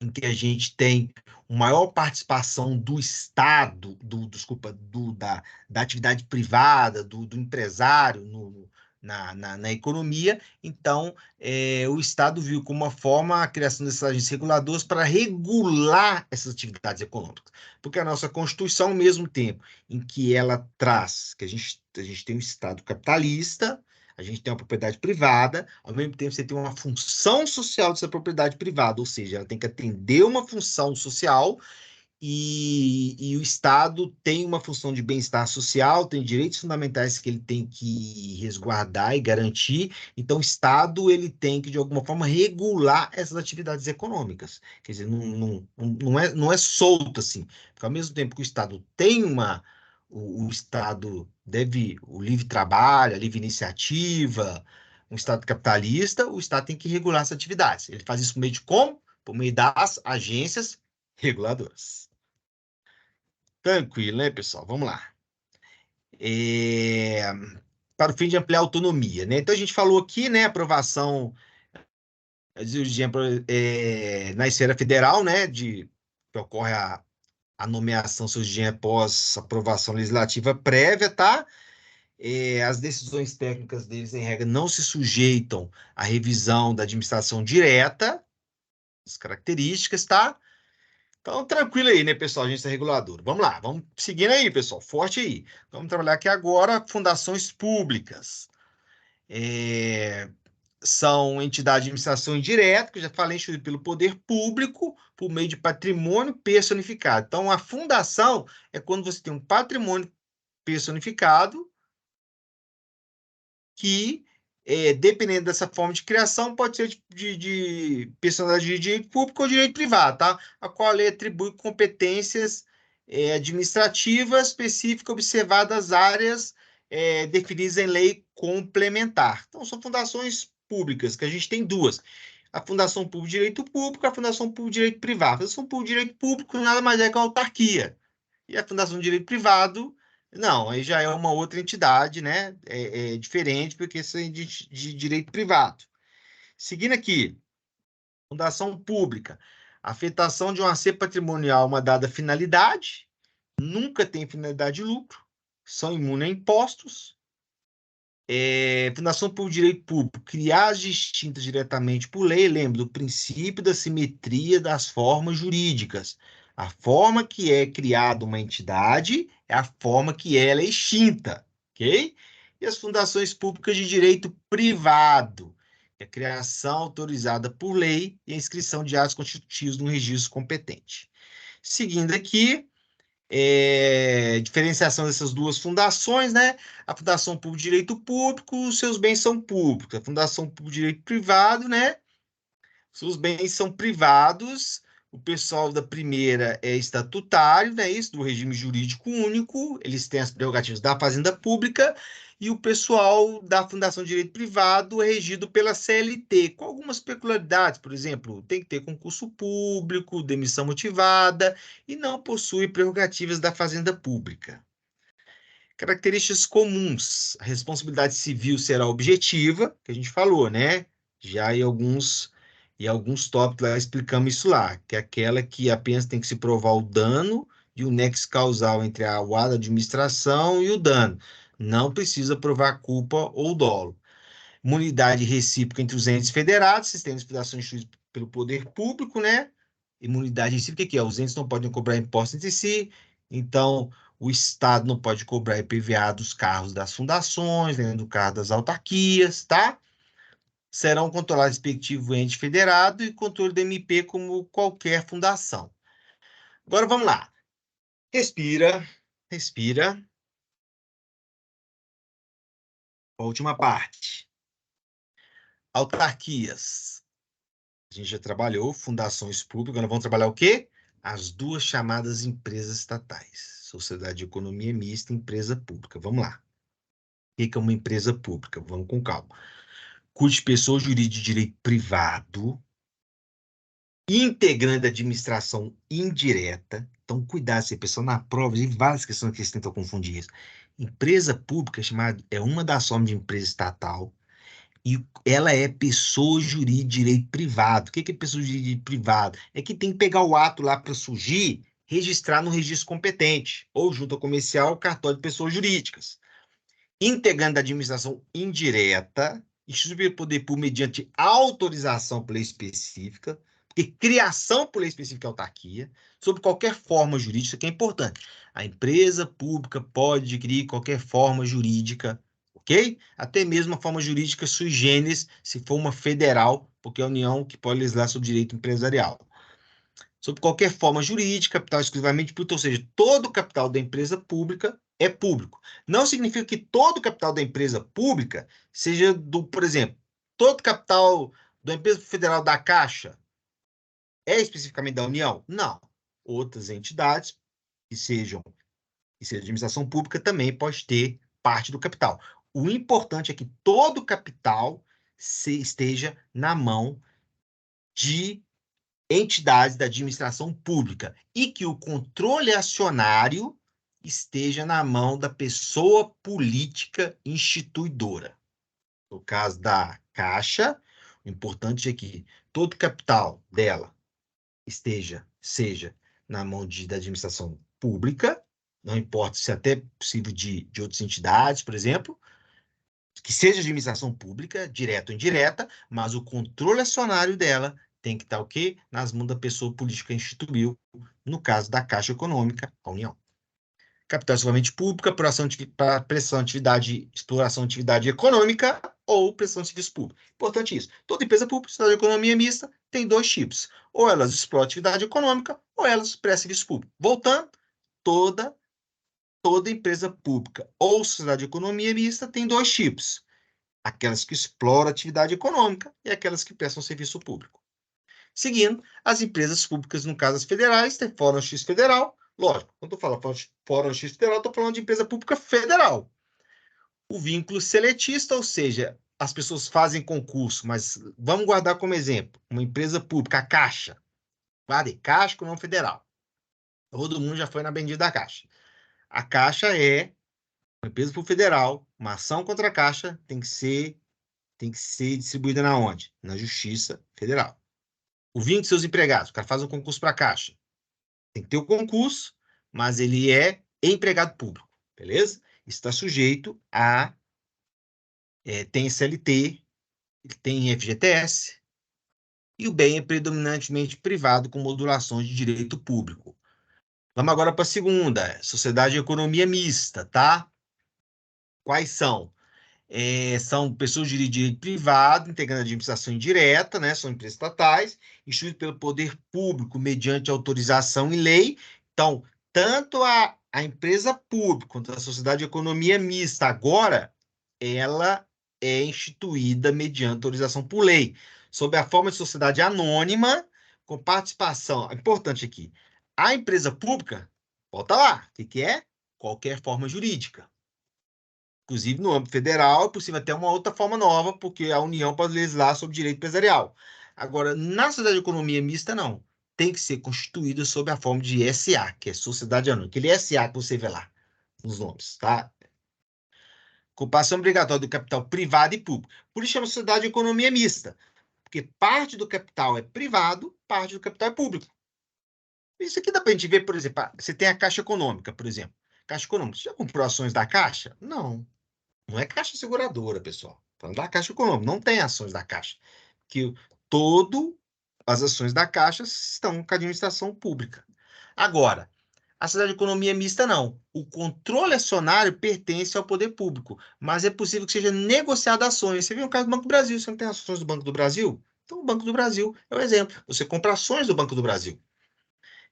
em que a gente tem uma maior participação do Estado, desculpa, da atividade privada, do empresário na economia. Então, o Estado viu como uma forma a criação desses agentes reguladores para regular essas atividades econômicas. Porque a nossa Constituição, ao mesmo tempo em que ela traz que a gente tem um Estado capitalista, a gente tem uma propriedade privada, ao mesmo tempo você tem uma função social dessa propriedade privada, ou seja, ela tem que atender uma função social e o Estado tem uma função de bem-estar social, tem direitos fundamentais que ele tem que resguardar e garantir. Então, o Estado ele tem que, de alguma forma, regular essas atividades econômicas. Quer dizer, não é solto assim. Porque, ao mesmo tempo que o Estado tem o Estado deve o livre trabalho, a livre iniciativa, um Estado capitalista, o Estado tem que regular essas atividades. Ele faz isso por meio de como? Por meio das agências reguladoras. Tranquilo, né, pessoal? Vamos lá. É, Para o fim de ampliar a autonomia, né? Então, a gente falou aqui, né, aprovação na esfera federal, né, que ocorre a nomeação surgir após aprovação legislativa prévia, tá? As decisões técnicas deles, em regra, não se sujeitam à revisão da administração direta, as características, tá? Então, tranquilo aí, né, pessoal, agência reguladora. Vamos lá, vamos seguindo aí, pessoal, forte aí. Vamos trabalhar aqui agora fundações públicas. É, São entidades de administração indireta, que eu já falei, instituídas pelo poder público, por meio de patrimônio personificado. Então, a fundação é quando você tem um patrimônio personificado que, dependendo dessa forma de criação, pode ser de personalidade de direito público ou direito privado, tá? A qual a lei atribui competências administrativas específicas, observadas as áreas definidas em lei complementar. Então, são fundações públicas, que a gente tem duas. A Fundação Público de Direito Público e a Fundação Público de Direito Privado. A Fundação Público de Direito Público nada mais é que a autarquia. E a Fundação de Direito Privado, não, aí já é uma outra entidade, né? É diferente, porque isso é de direito privado. Seguindo aqui, fundação pública. Afetação de um acervo patrimonial a uma dada finalidade, nunca tem finalidade de lucro, são imunes a impostos. Fundação por Direito Público, criar as distintas diretamente por lei, lembra do princípio da simetria das formas jurídicas. A forma que é criada uma entidade é a forma que ela é extinta, ok? E as fundações públicas de direito privado, é a criação autorizada por lei e a inscrição de atos constitutivos no registro competente. Seguindo aqui, diferenciação dessas duas fundações, né? A Fundação Público de Direito Público, os seus bens são públicos. A Fundação Público de Direito Privado, né? Seus bens são privados. O pessoal da primeira é estatutário, né? Isso, do regime jurídico único. Eles têm as prerrogativas da Fazenda Pública. E o pessoal da Fundação de Direito Privado é regido pela CLT, com algumas peculiaridades. Por exemplo, tem que ter concurso público, demissão motivada e não possui prerrogativas da Fazenda Pública. Características comuns. A responsabilidade civil será objetiva, que a gente falou, né? Já em alguns tópicos lá explicamos isso lá, que é aquela que apenas tem que se provar o dano e o nexo causal entre a ato da administração e o dano. Não precisa provar culpa ou dolo. Imunidade recíproca entre os entes federados, sistemas de federação instituídos pelo poder público, né? Imunidade recíproca, o que é? Os entes não podem cobrar impostos entre si, então o Estado não pode cobrar IPVA dos carros das fundações, nem do carro das autarquias, tá? Serão controlados respectivo ente federado e controle do MP como qualquer fundação. Agora vamos lá. Respira, respira. A última parte. Autarquias. A gente já trabalhou fundações públicas, agora vamos trabalhar o quê? As duas chamadas empresas estatais. Sociedade de Economia Mista e Empresa Pública. Vamos lá. O que é uma empresa pública? Vamos com calma. Cuja pessoa jurídica de direito privado integrante da administração indireta. Então, cuidado, se pessoal na prova, de várias questões que eles tentam confundir isso. Empresa pública é uma das formas de empresa estatal e ela é pessoa jurídica de direito privado. O que é pessoa jurídica de direito privado? É que tem que pegar o ato lá para surgir, registrar no registro competente, ou junta comercial, cartório de pessoas jurídicas. Integrante da administração indireta, instituído pelo poder público mediante autorização por lei específica, porque criação por lei específica é autarquia, sob qualquer forma jurídica, que é importante. A empresa pública pode adquirir qualquer forma jurídica, ok? Até mesmo a forma jurídica sui generis, se for uma federal, porque é a União que pode legislar sobre direito empresarial. Sob qualquer forma jurídica, capital exclusivamente público, ou seja, todo o capital da empresa pública é público. Não significa que todo o capital da empresa pública seja do, por exemplo, todo o capital da empresa federal da Caixa é especificamente da União? Não. Outras entidades que sejam de administração pública também pode ter parte do capital. O importante é que todo o capital esteja na mão de entidades da administração pública e que o controle acionário esteja na mão da pessoa política instituidora. No caso da Caixa, o importante é que todo o capital dela seja na mão da administração pública, não importa se é até possível de outras entidades, por exemplo, que seja de administração pública, direta ou indireta, mas o controle acionário dela tem que estar o quê? Nas mãos da pessoa política que instituiu, no caso da Caixa Econômica, a União. Capital exclusivamente pública, para prestação de atividade, exploração de atividade econômica ou prestação de serviço público. Importante isso. Toda empresa pública, sociedade de economia mista, tem dois tipos. Ou elas exploram atividade econômica, ou elas prestam serviço público. Voltando, toda empresa pública ou sociedade de economia mista tem dois tipos: aquelas que exploram atividade econômica e aquelas que prestam serviço público. Seguindo, as empresas públicas, no caso as federais, tem Fórum X Federal. Lógico, quando eu falo Fórum X Federal, estou falando de empresa pública federal. O vínculo seletista, ou seja, as pessoas fazem concurso, mas vamos guardar como exemplo uma empresa pública, a Caixa. Guarde, Caixa com o nome federal. Todo mundo já foi na bendita da Caixa. A Caixa é uma empresa pública federal, uma ação contra a Caixa tem que ser distribuída na onde? Na Justiça Federal. O vínculo de seus empregados, o cara faz um concurso para a Caixa. Tem que ter o concurso, mas ele é empregado público, beleza? Está sujeito a tem CLT, tem FGTS, e o bem é predominantemente privado com modulações de direito público. Vamos agora para a segunda, sociedade de economia mista, tá? Quais são? São pessoas de direito privado, integrando a administração indireta, né? São empresas estatais, instituídas pelo poder público mediante autorização e lei. Então, tanto a empresa pública quanto a sociedade de economia mista, agora, ela é instituída mediante autorização por lei, sob a forma de sociedade anônima, com participação. Importante aqui, a empresa pública, volta lá, o que é? Qualquer forma jurídica. Inclusive, no âmbito federal, é possível até uma outra forma nova, porque a União pode legislar sobre direito empresarial. Agora, na sociedade de economia mista, não. Tem que ser constituída sob a forma de SA, que é Sociedade Anônima. Aquele SA que você vê lá, nos nomes, tá? Ocupação obrigatória do capital privado e público. Por isso chama sociedade de economia mista, porque parte do capital é privado, parte do capital é público. Isso aqui dá para a gente ver, por exemplo, você tem a Caixa Econômica, por exemplo. Caixa Econômica, você já comprou ações da Caixa? Não. Não é Caixa Seguradora, pessoal. Falando da Caixa Econômica, não tem ações da Caixa. Que todo as ações da Caixa estão com a administração pública. Agora, a sociedade de economia mista não. O controle acionário pertence ao poder público, mas é possível que seja negociado ações. Você viu o caso do Banco do Brasil, você não tem ações do Banco do Brasil? Então, o Banco do Brasil é o exemplo. Você compra ações do Banco do Brasil.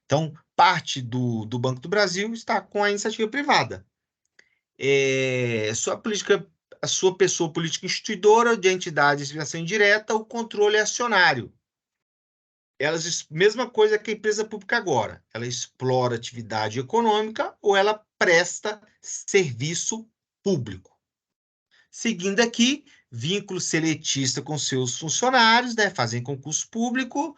Então, parte do Banco do Brasil está com a iniciativa privada. A sua pessoa política instituidora de entidade de financiação indireta, o controle acionário. Mesma coisa que a empresa pública agora. Ela explora atividade econômica ou ela presta serviço público. Seguindo aqui, vínculo seletista com seus funcionários, né? Fazem concurso público,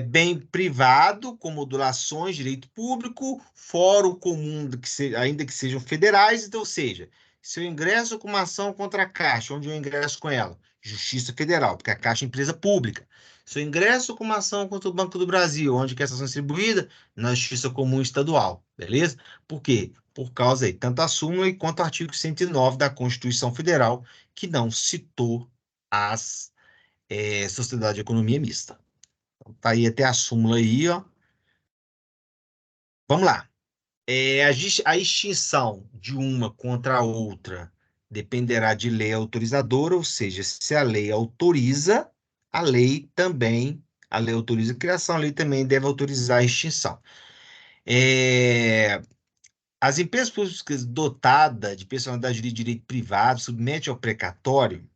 bem privado, com modulações, direito público, fórum comum, ainda que sejam federais, então, ou seja, se eu ingresso com uma ação contra a Caixa, onde eu ingresso com ela? Justiça Federal, porque a Caixa é empresa pública. Se eu ingresso com uma ação contra o Banco do Brasil, onde que essa ação é distribuída? Na Justiça Comum Estadual, beleza? Por quê? Por causa aí, tanto a súmula quanto o artigo 109 da Constituição Federal, que não citou as sociedade de economia mista. Tá aí até a súmula aí, ó. Vamos lá. A extinção de uma contra a outra dependerá de lei autorizadora, ou seja, se a lei autoriza, a lei autoriza a criação, a lei também deve autorizar a extinção. É, as empresas públicas dotadas de personalidade de direito privado submete ao precatório.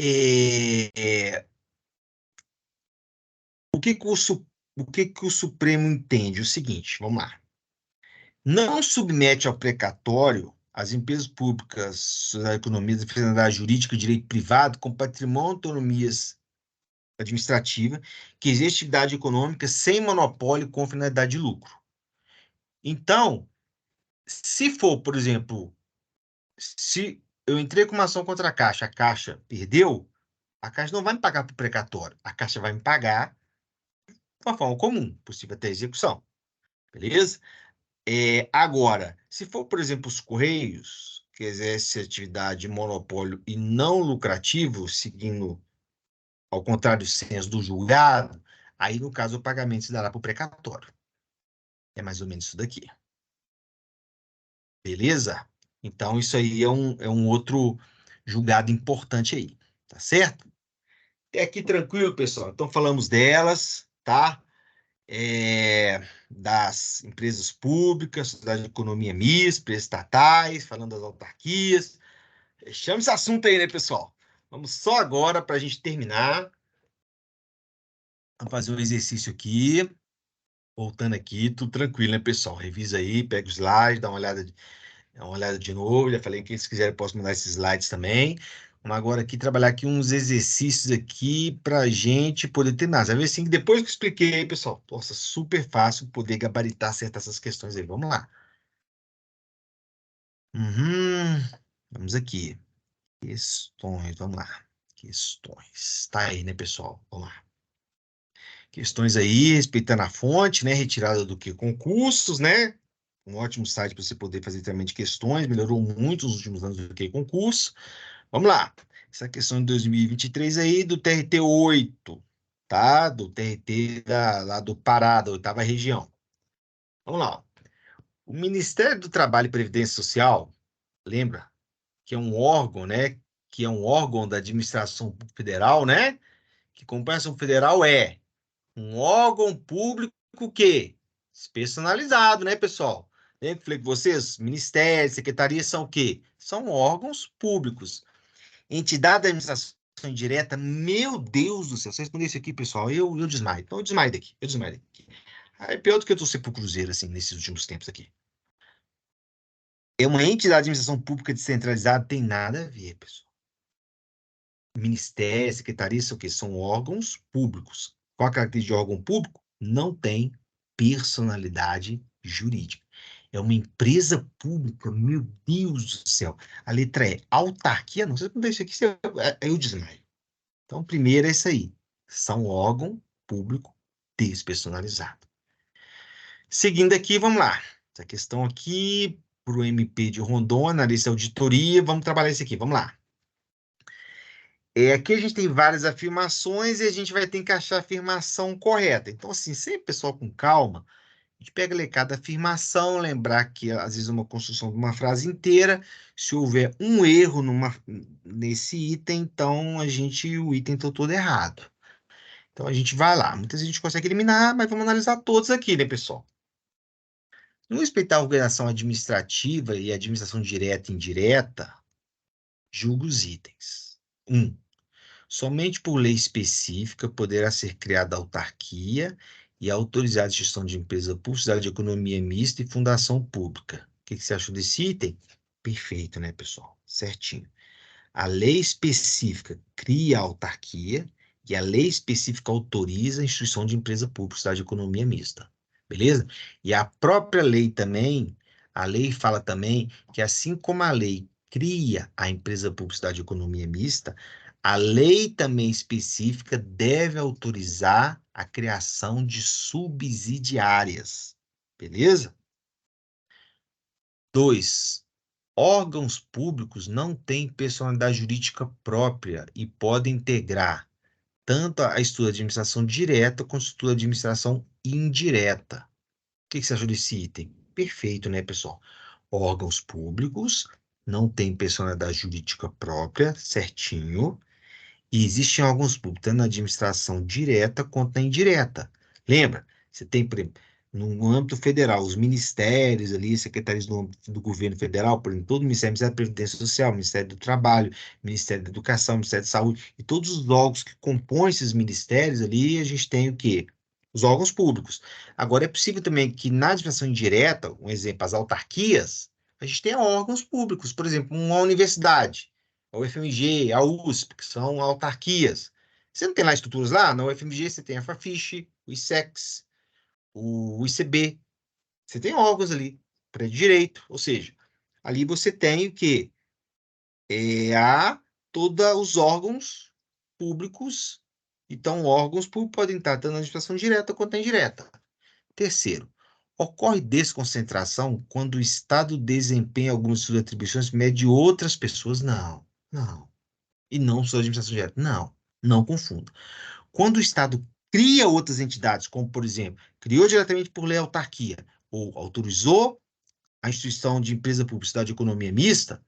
é, é, o que que o Supremo entende? O seguinte, vamos lá. Não submete ao precatório as empresas públicas da economia, da finalidade jurídica e direito privado com patrimônio e autonomias administrativa que existe atividade econômica sem monopólio com finalidade de lucro. Então, se for, por exemplo, se eu entrei com uma ação contra a Caixa perdeu, a Caixa não vai me pagar por precatório, a Caixa vai me pagar de uma forma comum, possível até execução, beleza? Agora, se for, por exemplo, os Correios, que exerce atividade de monopólio e não lucrativo, seguindo ao contrário do senso do julgado, aí, no caso, o pagamento se dará por precatório. É mais ou menos isso daqui. Beleza? Então, isso aí é um outro julgado importante aí. Tá certo? É aqui tranquilo, pessoal. Então, falamos delas, tá? Das empresas públicas, da economia mista, estatais, falando das autarquias. Fechamos esse assunto aí, né, pessoal? Vamos só agora, para a gente terminar, vamos fazer um exercício aqui. Voltando aqui, tudo tranquilo, né, pessoal? Revisa aí, pega os slides, dá uma olhada de novo. Já falei que se quiserem, eu posso mandar esses slides também. Vamos agora aqui trabalhar aqui uns exercícios aqui para a gente poder terminar. Você vai ver assim, que depois que eu expliquei aí, pessoal, nossa, super fácil poder gabaritar certas essas questões aí. Vamos lá. Uhum. Vamos aqui. Questões, vamos lá. Questões. Tá aí, né, pessoal? Vamos lá. Questões aí, respeitando a fonte, né? Retirada do que? Concursos, né? Um ótimo site para você poder fazer também de questões. Melhorou muito nos últimos anos do que concurso. Vamos lá. Essa questão de 2023 aí do TRT 8, tá? Do TRT lá do Pará, da 8ª região. Vamos lá. Ó. O Ministério do Trabalho e Previdência Social, lembra? Que é um órgão, né? Que é um órgão da administração federal, né? Que compreensão federal é um órgão público que personalizado, né, pessoal? Lembra que eu falei com vocês? Ministérios, secretarias são o quê? São órgãos públicos. Entidade da administração indireta, meu Deus do céu. Se eu responder isso aqui, pessoal, eu desmaio. Então, eu desmaio daqui. Eu desmaio daqui. É pior do que eu torcer pro Cruzeiro, assim, nesses últimos tempos aqui. É uma entidade de administração pública descentralizada, tem nada a ver, pessoal. Ministério, secretaria, isso aqui são órgãos públicos. Qual a característica de órgão público? Não tem personalidade jurídica. É uma empresa pública, meu Deus do céu. A letra E, autarquia, não sei como é isso aqui, eu desmaio. Então, primeiro é isso aí. São órgão público despersonalizado. Seguindo aqui, vamos lá. Essa questão aqui, para o MP de Rondônia, analista auditoria, vamos trabalhar isso aqui, vamos lá. Aqui a gente tem várias afirmações e a gente vai ter que achar a afirmação correta. Então, assim, sempre, pessoal, com calma, a gente pega cada afirmação, lembrar que, às vezes, uma construção de uma frase inteira, se houver um erro nesse item, então, o item está todo errado. Então, a gente vai lá. Muitas vezes a gente consegue eliminar, mas vamos analisar todos aqui, né, pessoal? No respeitar a organização administrativa e administração direta e indireta, julga os itens. 1. Somente por lei específica poderá ser criada autarquia e autorizada a gestão de empresa pública, sociedade de economia mista e fundação pública. O que você achou desse item? Perfeito, né, pessoal? Certinho. A lei específica cria a autarquia E a lei específica autoriza a instituição de empresa pública, sociedade de economia mista. Beleza? E a própria lei também, a lei fala também que assim como a lei cria a empresa pública, sociedade de economia mista, a lei também específica deve autorizar a criação de subsidiárias. Beleza? 2. Órgãos públicos não têm personalidade jurídica própria e podem integrar tanto a estrutura de administração direta quanto a estrutura de administração indireta. O que você achou desse item? Perfeito, né, pessoal? Órgãos públicos não têm personalidade jurídica própria, certinho. E existem órgãos públicos, tanto na administração direta quanto na indireta. Lembra? Você tem, por exemplo, no âmbito federal, os ministérios ali, secretarias do governo federal, por exemplo, todo o Ministério, Ministério da Previdência Social, Ministério do Trabalho, Ministério da Educação, Ministério da Saúde, e todos os órgãos que compõem esses ministérios ali, a gente tem o quê? Os órgãos públicos. Agora, é possível também que na administração indireta, um exemplo, as autarquias, a gente tenha órgãos públicos, por exemplo, uma universidade a UFMG, a USP, que são autarquias. Você não tem lá estruturas lá? Na UFMG você tem a Fafiche, o ISEX, o ICB. Você tem órgãos ali para direito, ou seja, ali você tem o quê? Há todos os órgãos públicos. Então, órgãos públicos podem estar tanto na administração direta quanto na indireta. Terceiro, ocorre desconcentração quando o Estado desempenha algumas de suas atribuições por meio de outras pessoas? Não, não. E não sua administração direta. Não, não confunda. Quando o Estado cria outras entidades, como, por exemplo, criou diretamente por lei a autarquia, ou autorizou a instituição de empresa pública, sociedade de economia mista,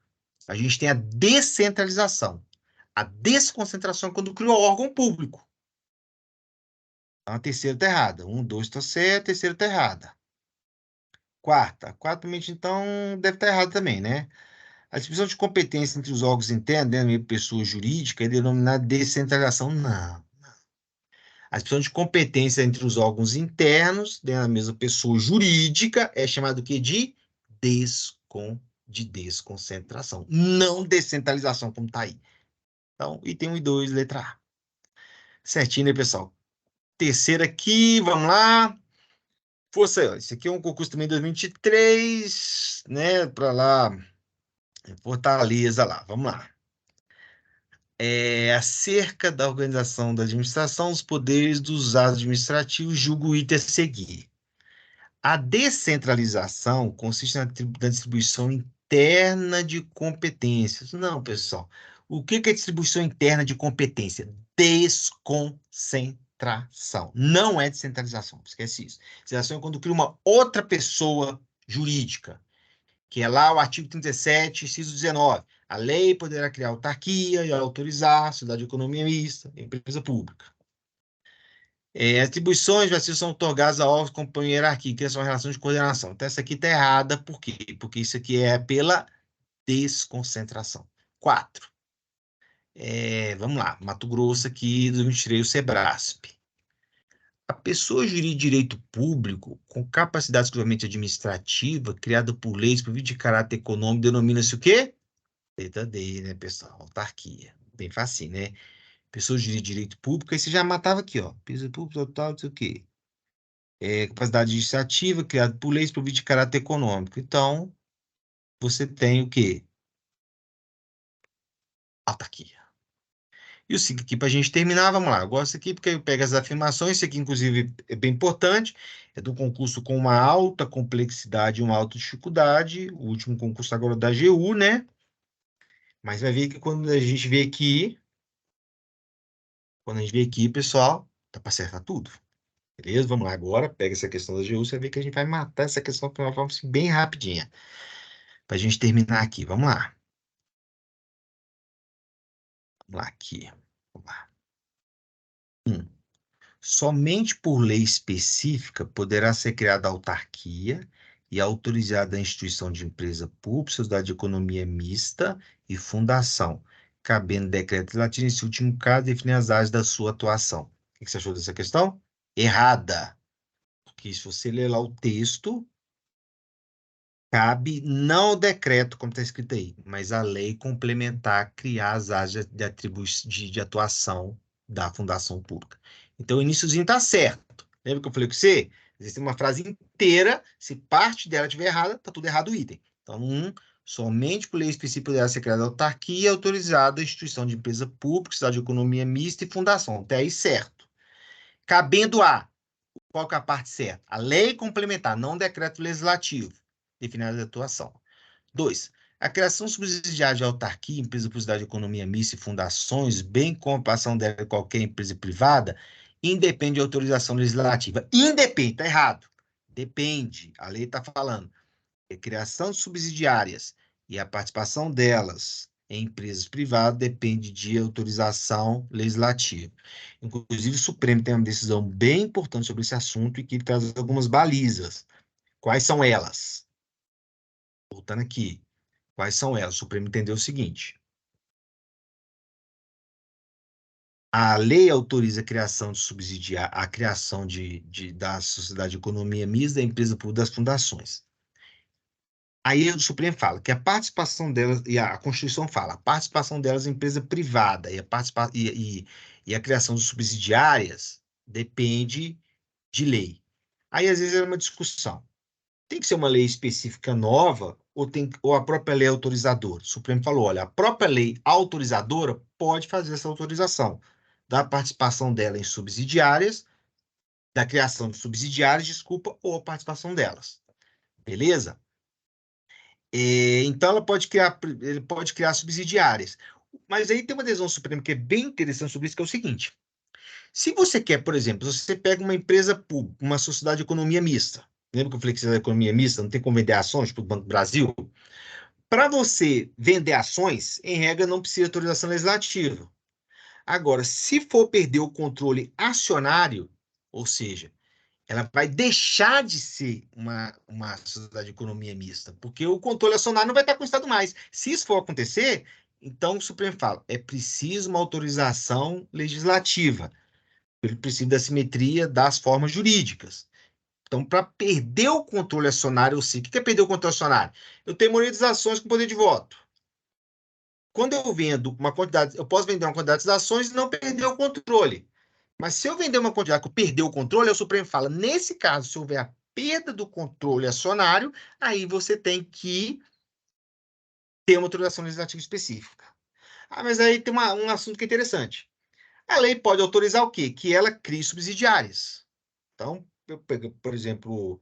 a gente tem a descentralização. A desconcentração é quando criou órgão público. Então, a terceira está errada. Um, dois está certo, a terceira está errada. Quarta. Quartamente, então, deve estar errada também, né? A distribuição de competência entre os órgãos internos, dentro da pessoa jurídica, é denominada descentralização? Não. A distribuição de competência entre os órgãos internos, dentro da mesma pessoa jurídica, é chamado o quê? De desconcentração. Não descentralização, como está aí. Então, item 1 e 2, letra A. Certinho, né, pessoal? Terceira aqui, vamos lá. Força, esse aqui é um concurso também de 2023, né? Para lá, Fortaleza lá. Vamos lá. Acerca da organização da administração, os poderes dos administrativos, julgo o item a seguir. A descentralização consiste na distribuição interna de competências. Não, pessoal. O que é distribuição interna de competência? Desconcentração. Não é descentralização. Esquece isso. Descentralização é quando cria uma outra pessoa jurídica, que é lá o artigo 37, inciso 19. A lei poderá criar autarquia e autorizar a sociedade de economia mista, empresa pública. Atribuições de vacilo são otorgadas a órgãos com hierarquia, que são relações de coordenação. Então, essa aqui está errada, por quê? Porque isso aqui é pela desconcentração. 4. Vamos lá, Mato Grosso aqui, 2023, o Sebrasp. A pessoa jurídica de direito público, com capacidade exclusivamente administrativa, criada por leis por via de caráter econômico, denomina-se o quê? Letra D, né, pessoal? Autarquia. Bem facinho, né? Pessoa jurídica de direito público, aí você já matava aqui, ó. Pessoa pública total, não sei o quê. Capacidade administrativa, criado por leis por via de caráter econômico. Então, você tem o quê? Autarquia. E o 5 aqui, para a gente terminar, vamos lá. Eu gosto aqui porque eu pego as afirmações, isso aqui, inclusive, é bem importante. É do concurso com uma alta complexidade e uma alta dificuldade. O último concurso agora é da AGU, né? Mas vai ver que quando a gente vê aqui, pessoal, dá para acertar tudo. Beleza? Vamos lá agora. Pega essa questão da AGU, você vai ver que a gente vai matar essa questão de uma forma assim, bem rapidinha. Para a gente terminar aqui. Vamos lá. Vamos lá aqui. Vamos lá. 1. Somente por lei específica poderá ser criada autarquia e autorizada a instituição de empresa pública, sociedade de economia mista e fundação, cabendo decreto legislativo, nesse último caso, definir as áreas da sua atuação. O que você achou dessa questão? Errada. Porque se você ler lá o texto, cabe não o decreto, como está escrito aí, mas a lei complementar criar as áreas de atuação da fundação pública. Então, o iniciozinho está certo. Lembra que eu falei com você? Existe uma frase inteira, se parte dela estiver errada, está tudo errado o item. Então, somente por lei específica dela ser criada autarquia autorizada a instituição de empresa pública, sociedade de economia mista e fundação. Até aí, certo. Cabendo a, qual que é a parte certa? A lei complementar, não decreto legislativo, definindo a atuação. 2. A criação subsidiária de autarquia, empresa por sociedade de economia mista e fundações, bem como a ação de qualquer empresa privada, independe de autorização legislativa. Independe, está errado. Depende, a lei está falando. A criação de subsidiárias e a participação delas em empresas privadas depende de autorização legislativa. Inclusive, o Supremo tem uma decisão bem importante sobre esse assunto e que traz algumas balizas. Quais são elas? Voltando aqui. Quais são elas? O Supremo entendeu o seguinte: a lei autoriza a criação de a criação da sociedade de economia mista, da empresa pública das fundações. Aí o Supremo fala que a participação delas, e a Constituição fala, a participação delas em empresa privada e a criação de subsidiárias depende de lei. Aí, às vezes, é uma discussão. Tem que ser uma lei específica nova ou a própria lei autorizadora? O Supremo falou, olha, a própria lei autorizadora pode fazer essa autorização da participação dela em subsidiárias, da criação de subsidiárias, desculpa, ou a participação delas. Beleza? Então, ele pode criar subsidiárias. Mas aí tem uma decisão suprema que é bem interessante sobre isso, que é o seguinte. Se você quer, por exemplo, você pega uma empresa pública, uma sociedade de economia mista. Lembra que eu falei que sociedade de economia mista não tem como vender ações para o Banco do Brasil? Para você vender ações, em regra, não precisa de autorização legislativa. Agora, se for perder o controle acionário, ou seja, ela vai deixar de ser uma sociedade de economia mista, porque o controle acionário não vai estar com o Estado mais. Se isso for acontecer, então o Supremo fala, é preciso uma autorização legislativa, pelo princípio da simetria das formas jurídicas. Então, para perder o controle acionário, eu sei. O que é perder o controle acionário? Eu tenho maioria das ações com poder de voto. Quando eu vendo uma quantidade, eu posso vender uma quantidade de ações e não perder o controle. Mas se eu vender uma quantidade que eu perder o controle, o Supremo fala, nesse caso, se houver a perda do controle acionário, aí você tem que ter uma autorização legislativa específica. Ah, mas aí tem um assunto que é interessante. A lei pode autorizar o quê? Que ela crie subsidiárias. Então, eu pego, por exemplo,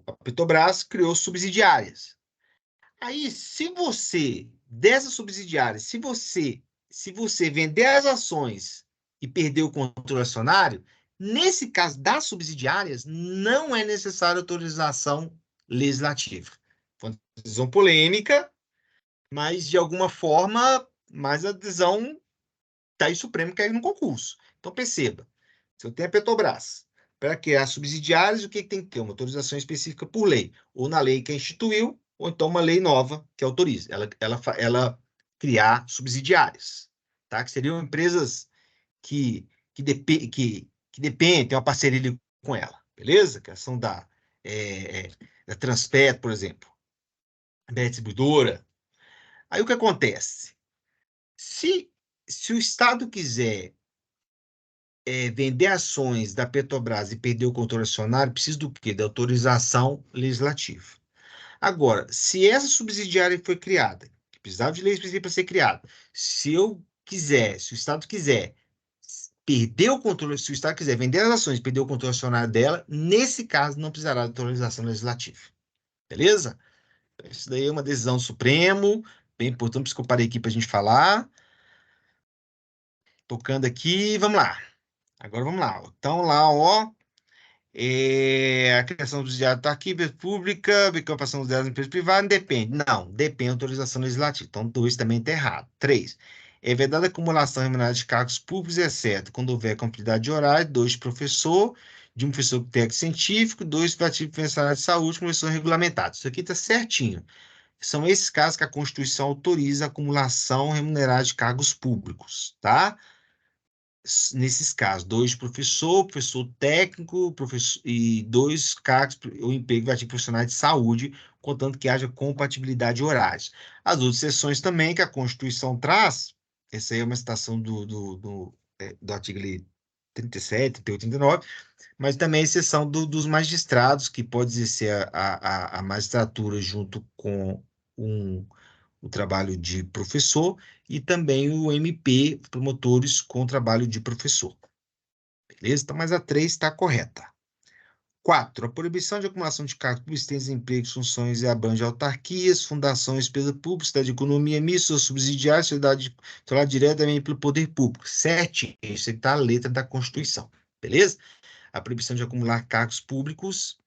a Petrobras criou subsidiárias. Aí, se você, dessas subsidiárias, se você vender as ações e perder o controle acionário, nesse caso das subsidiárias, não é necessária autorização legislativa. Foi uma decisão polêmica, mas de alguma forma, mais a decisão está aí Supremo caiu no concurso. Então, perceba, se eu tenho a Petrobras, para criar subsidiárias, o que tem que ter? Uma autorização específica por lei, ou na lei que a instituiu, ou então uma lei nova que autorize ela criar subsidiárias, tá? Que seriam empresas que dependem, tem uma parceria ali com ela, beleza? Que são da Transpetro, por exemplo, da distribuidora. Aí o que acontece? Se, se o Estado quiser vender ações da Petrobras e perder o controle acionário, precisa do quê? Da autorização legislativa. Agora, se essa subsidiária foi criada, que precisava de lei específica para ser criada, se eu quiser, se o Estado quiser perder o controle, se o Estado quiser vender as ações e perder o controle acionário dela, nesse caso não precisará de autorização legislativa. Beleza? Isso daí é uma decisão do Supremo, bem importante, por isso que eu parei aqui para a gente falar. Tocando aqui, vamos lá. Agora vamos lá. Então, lá, ó. A criação dos diários da arquivo pública, bicopação dos dados em empresas privadas, depende. Não, depende da autorização legislativa. Então, 2 também está errado. 3. É vedada a acumulação remunerada de cargos públicos, exceto quando houver cumplicidade de horário, 2 de professor, de um professor técnico científico, 2 para tipo de saúde, com professor regulamentado. Isso aqui está certinho. São esses casos que a Constituição autoriza a acumulação remunerada de cargos públicos, tá? Nesses casos, 2 professor, professor técnico, professor, e 2 cargos, o emprego vai ter profissionais de saúde, contanto que haja compatibilidade de horários. As outras seções também que a Constituição traz, essa aí é uma citação do artigo ali 37, 38, 39, mas também a exceção dos magistrados, que pode exercer a magistratura junto com um, o trabalho de professor, e também o MP, promotores com trabalho de professor. Beleza? Então, mas a 3 está correta. 4. A proibição de acumulação de cargos públicos, extensas empregos, funções e abrange autarquias, fundações, despesa pública, cidade de economia mista, subsidiária, sociedade controlada diretamente pelo poder público. 7. Isso está a letra da Constituição. Beleza? A proibição de acumular cargos públicos,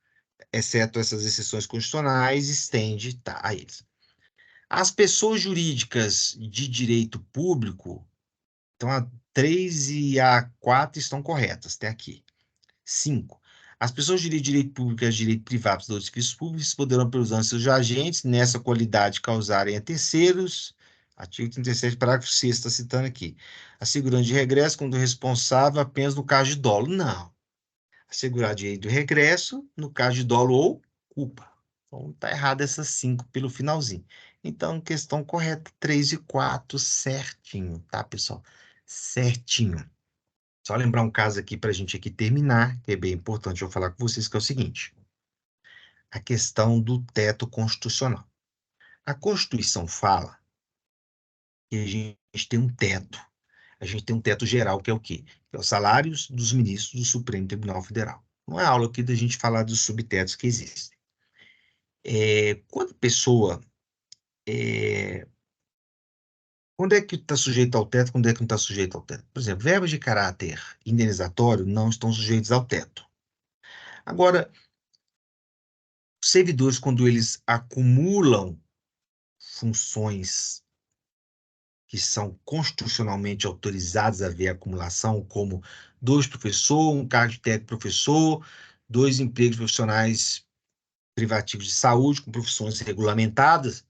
exceto essas exceções constitucionais, estende, tá, a eles. As pessoas jurídicas de direito público, então a 3 e a 4 estão corretas, até aqui. 5. As pessoas de direito público e de direito privado dos serviços públicos poderão, pelos seus agentes, nessa qualidade, causarem a terceiros. Artigo 37, parágrafo 6, está citando aqui. Assegurando de regresso quando responsável apenas no caso de dolo. Não. Assegurar direito do regresso no caso de dolo ou culpa. Então, está errado essas 5 pelo finalzinho. Então, questão correta, 3 e 4, certinho, tá, pessoal? Certinho. Só lembrar um caso aqui para a gente aqui terminar, que é bem importante eu falar com vocês, que é o seguinte: a questão do teto constitucional. A Constituição fala que a gente tem um teto. A gente tem um teto geral, que é o quê? Que é os salários dos ministros do Supremo Tribunal Federal. Não é aula aqui da gente falar dos subtetos que existem. Quando a pessoa. Quando é que está sujeito ao teto, quando é que não está sujeito ao teto? Por exemplo, verbas de caráter indenizatório não estão sujeitos ao teto. Agora, os servidores, quando eles acumulam funções que são constitucionalmente autorizadas a haver acumulação, como 2 professor, um cargo de técnico professor, 2 empregos profissionais privativos de saúde com profissões regulamentadas,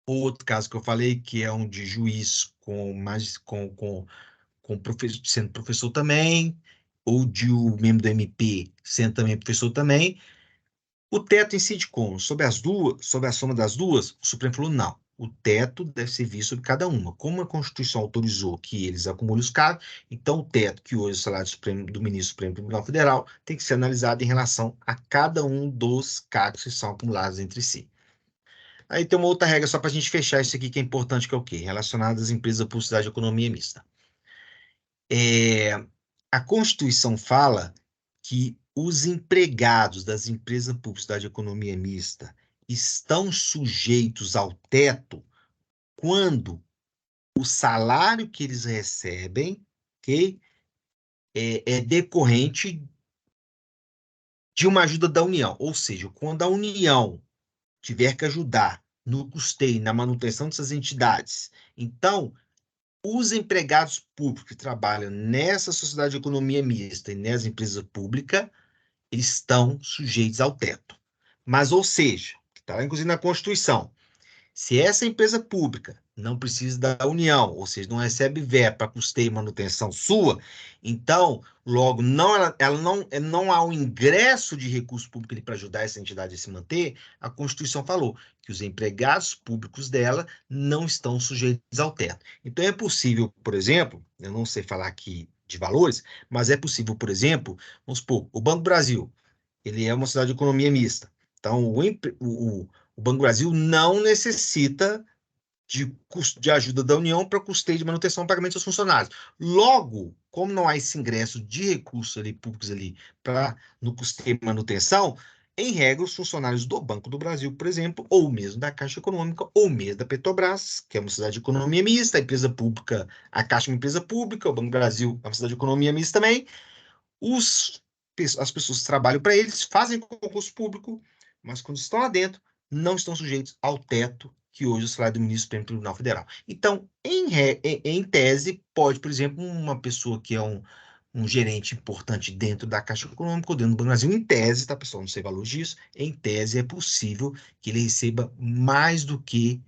ou outro caso que eu falei, que é um de juiz sendo professor também, ou de um membro do MP sendo também professor também. O teto incide como? Sobre a soma das duas? O Supremo falou não. O teto deve ser visto sobre cada uma. Como a Constituição autorizou que eles acumulem os cargos, então o teto, que hoje é o salário supremo, do ministro Supremo Tribunal Federal, tem que ser analisado em relação a cada um dos cargos que são acumulados entre si. Aí tem uma outra regra só para a gente fechar isso aqui que é importante, que é o quê? Relacionado às empresas da publicidade de economia mista. A Constituição fala que os empregados das empresas públicas de economia mista estão sujeitos ao teto quando o salário que eles recebem, ok, é decorrente de uma ajuda da União. Ou seja, quando a União tiver que ajudar no custeio, na manutenção dessas entidades, então os empregados públicos que trabalham nessa sociedade de economia mista e nessa empresa pública estão sujeitos ao teto. Mas, ou seja, está lá inclusive na Constituição, se essa empresa pública não precisa da União, ou seja, não recebe verba para custeio e manutenção sua, então, logo, não há um ingresso de recurso público para ajudar essa entidade a se manter, a Constituição falou que os empregados públicos dela não estão sujeitos ao teto. Então, é possível, por exemplo, eu não sei falar aqui de valores, mas é possível, por exemplo, vamos supor, o Banco do Brasil, ele é uma sociedade de economia mista. Então, o Banco do Brasil não necessita de ajuda da União para custeio de manutenção e pagamento dos funcionários. Logo, como não há esse ingresso de recursos ali, públicos ali no custeio e manutenção, em regra, os funcionários do Banco do Brasil, por exemplo, ou mesmo da Caixa Econômica, ou mesmo da Petrobras, que é uma sociedade de economia mista, a empresa pública, a Caixa é uma empresa pública, o Banco do Brasil é uma sociedade de economia mista também, as pessoas que trabalham para eles fazem concurso público, mas quando estão lá dentro, não estão sujeitos ao teto que hoje é o salário do ministro do Supremo Tribunal Federal. Então, em tese, pode, por exemplo, uma pessoa que é um gerente importante dentro da Caixa Econômica ou dentro do Banco do Brasil, em tese, tá, pessoal? Não sei valor disso, em tese é possível que ele receba mais do que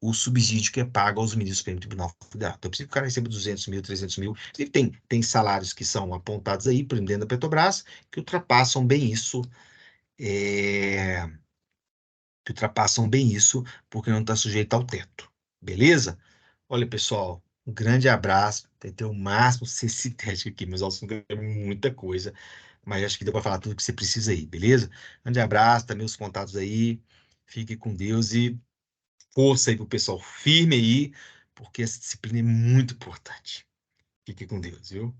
o subsídio que é pago aos ministros do Supremo Tribunal Federal. Então, é possível que o cara receba 200 mil, 300 mil. E tem salários que são apontados aí, por exemplo, dentro da Petrobras, que ultrapassam bem isso, é, porque não está sujeito ao teto. Beleza? Olha, pessoal, Um grande abraço. Tentei o máximo ser sintético aqui, mas o assunto é muita coisa. Mas acho que deu para falar tudo que você precisa aí, beleza? Grande abraço, tá meus contatos aí. Fique com Deus e força aí pro pessoal firme aí, porque essa disciplina é muito importante. Fique com Deus, viu?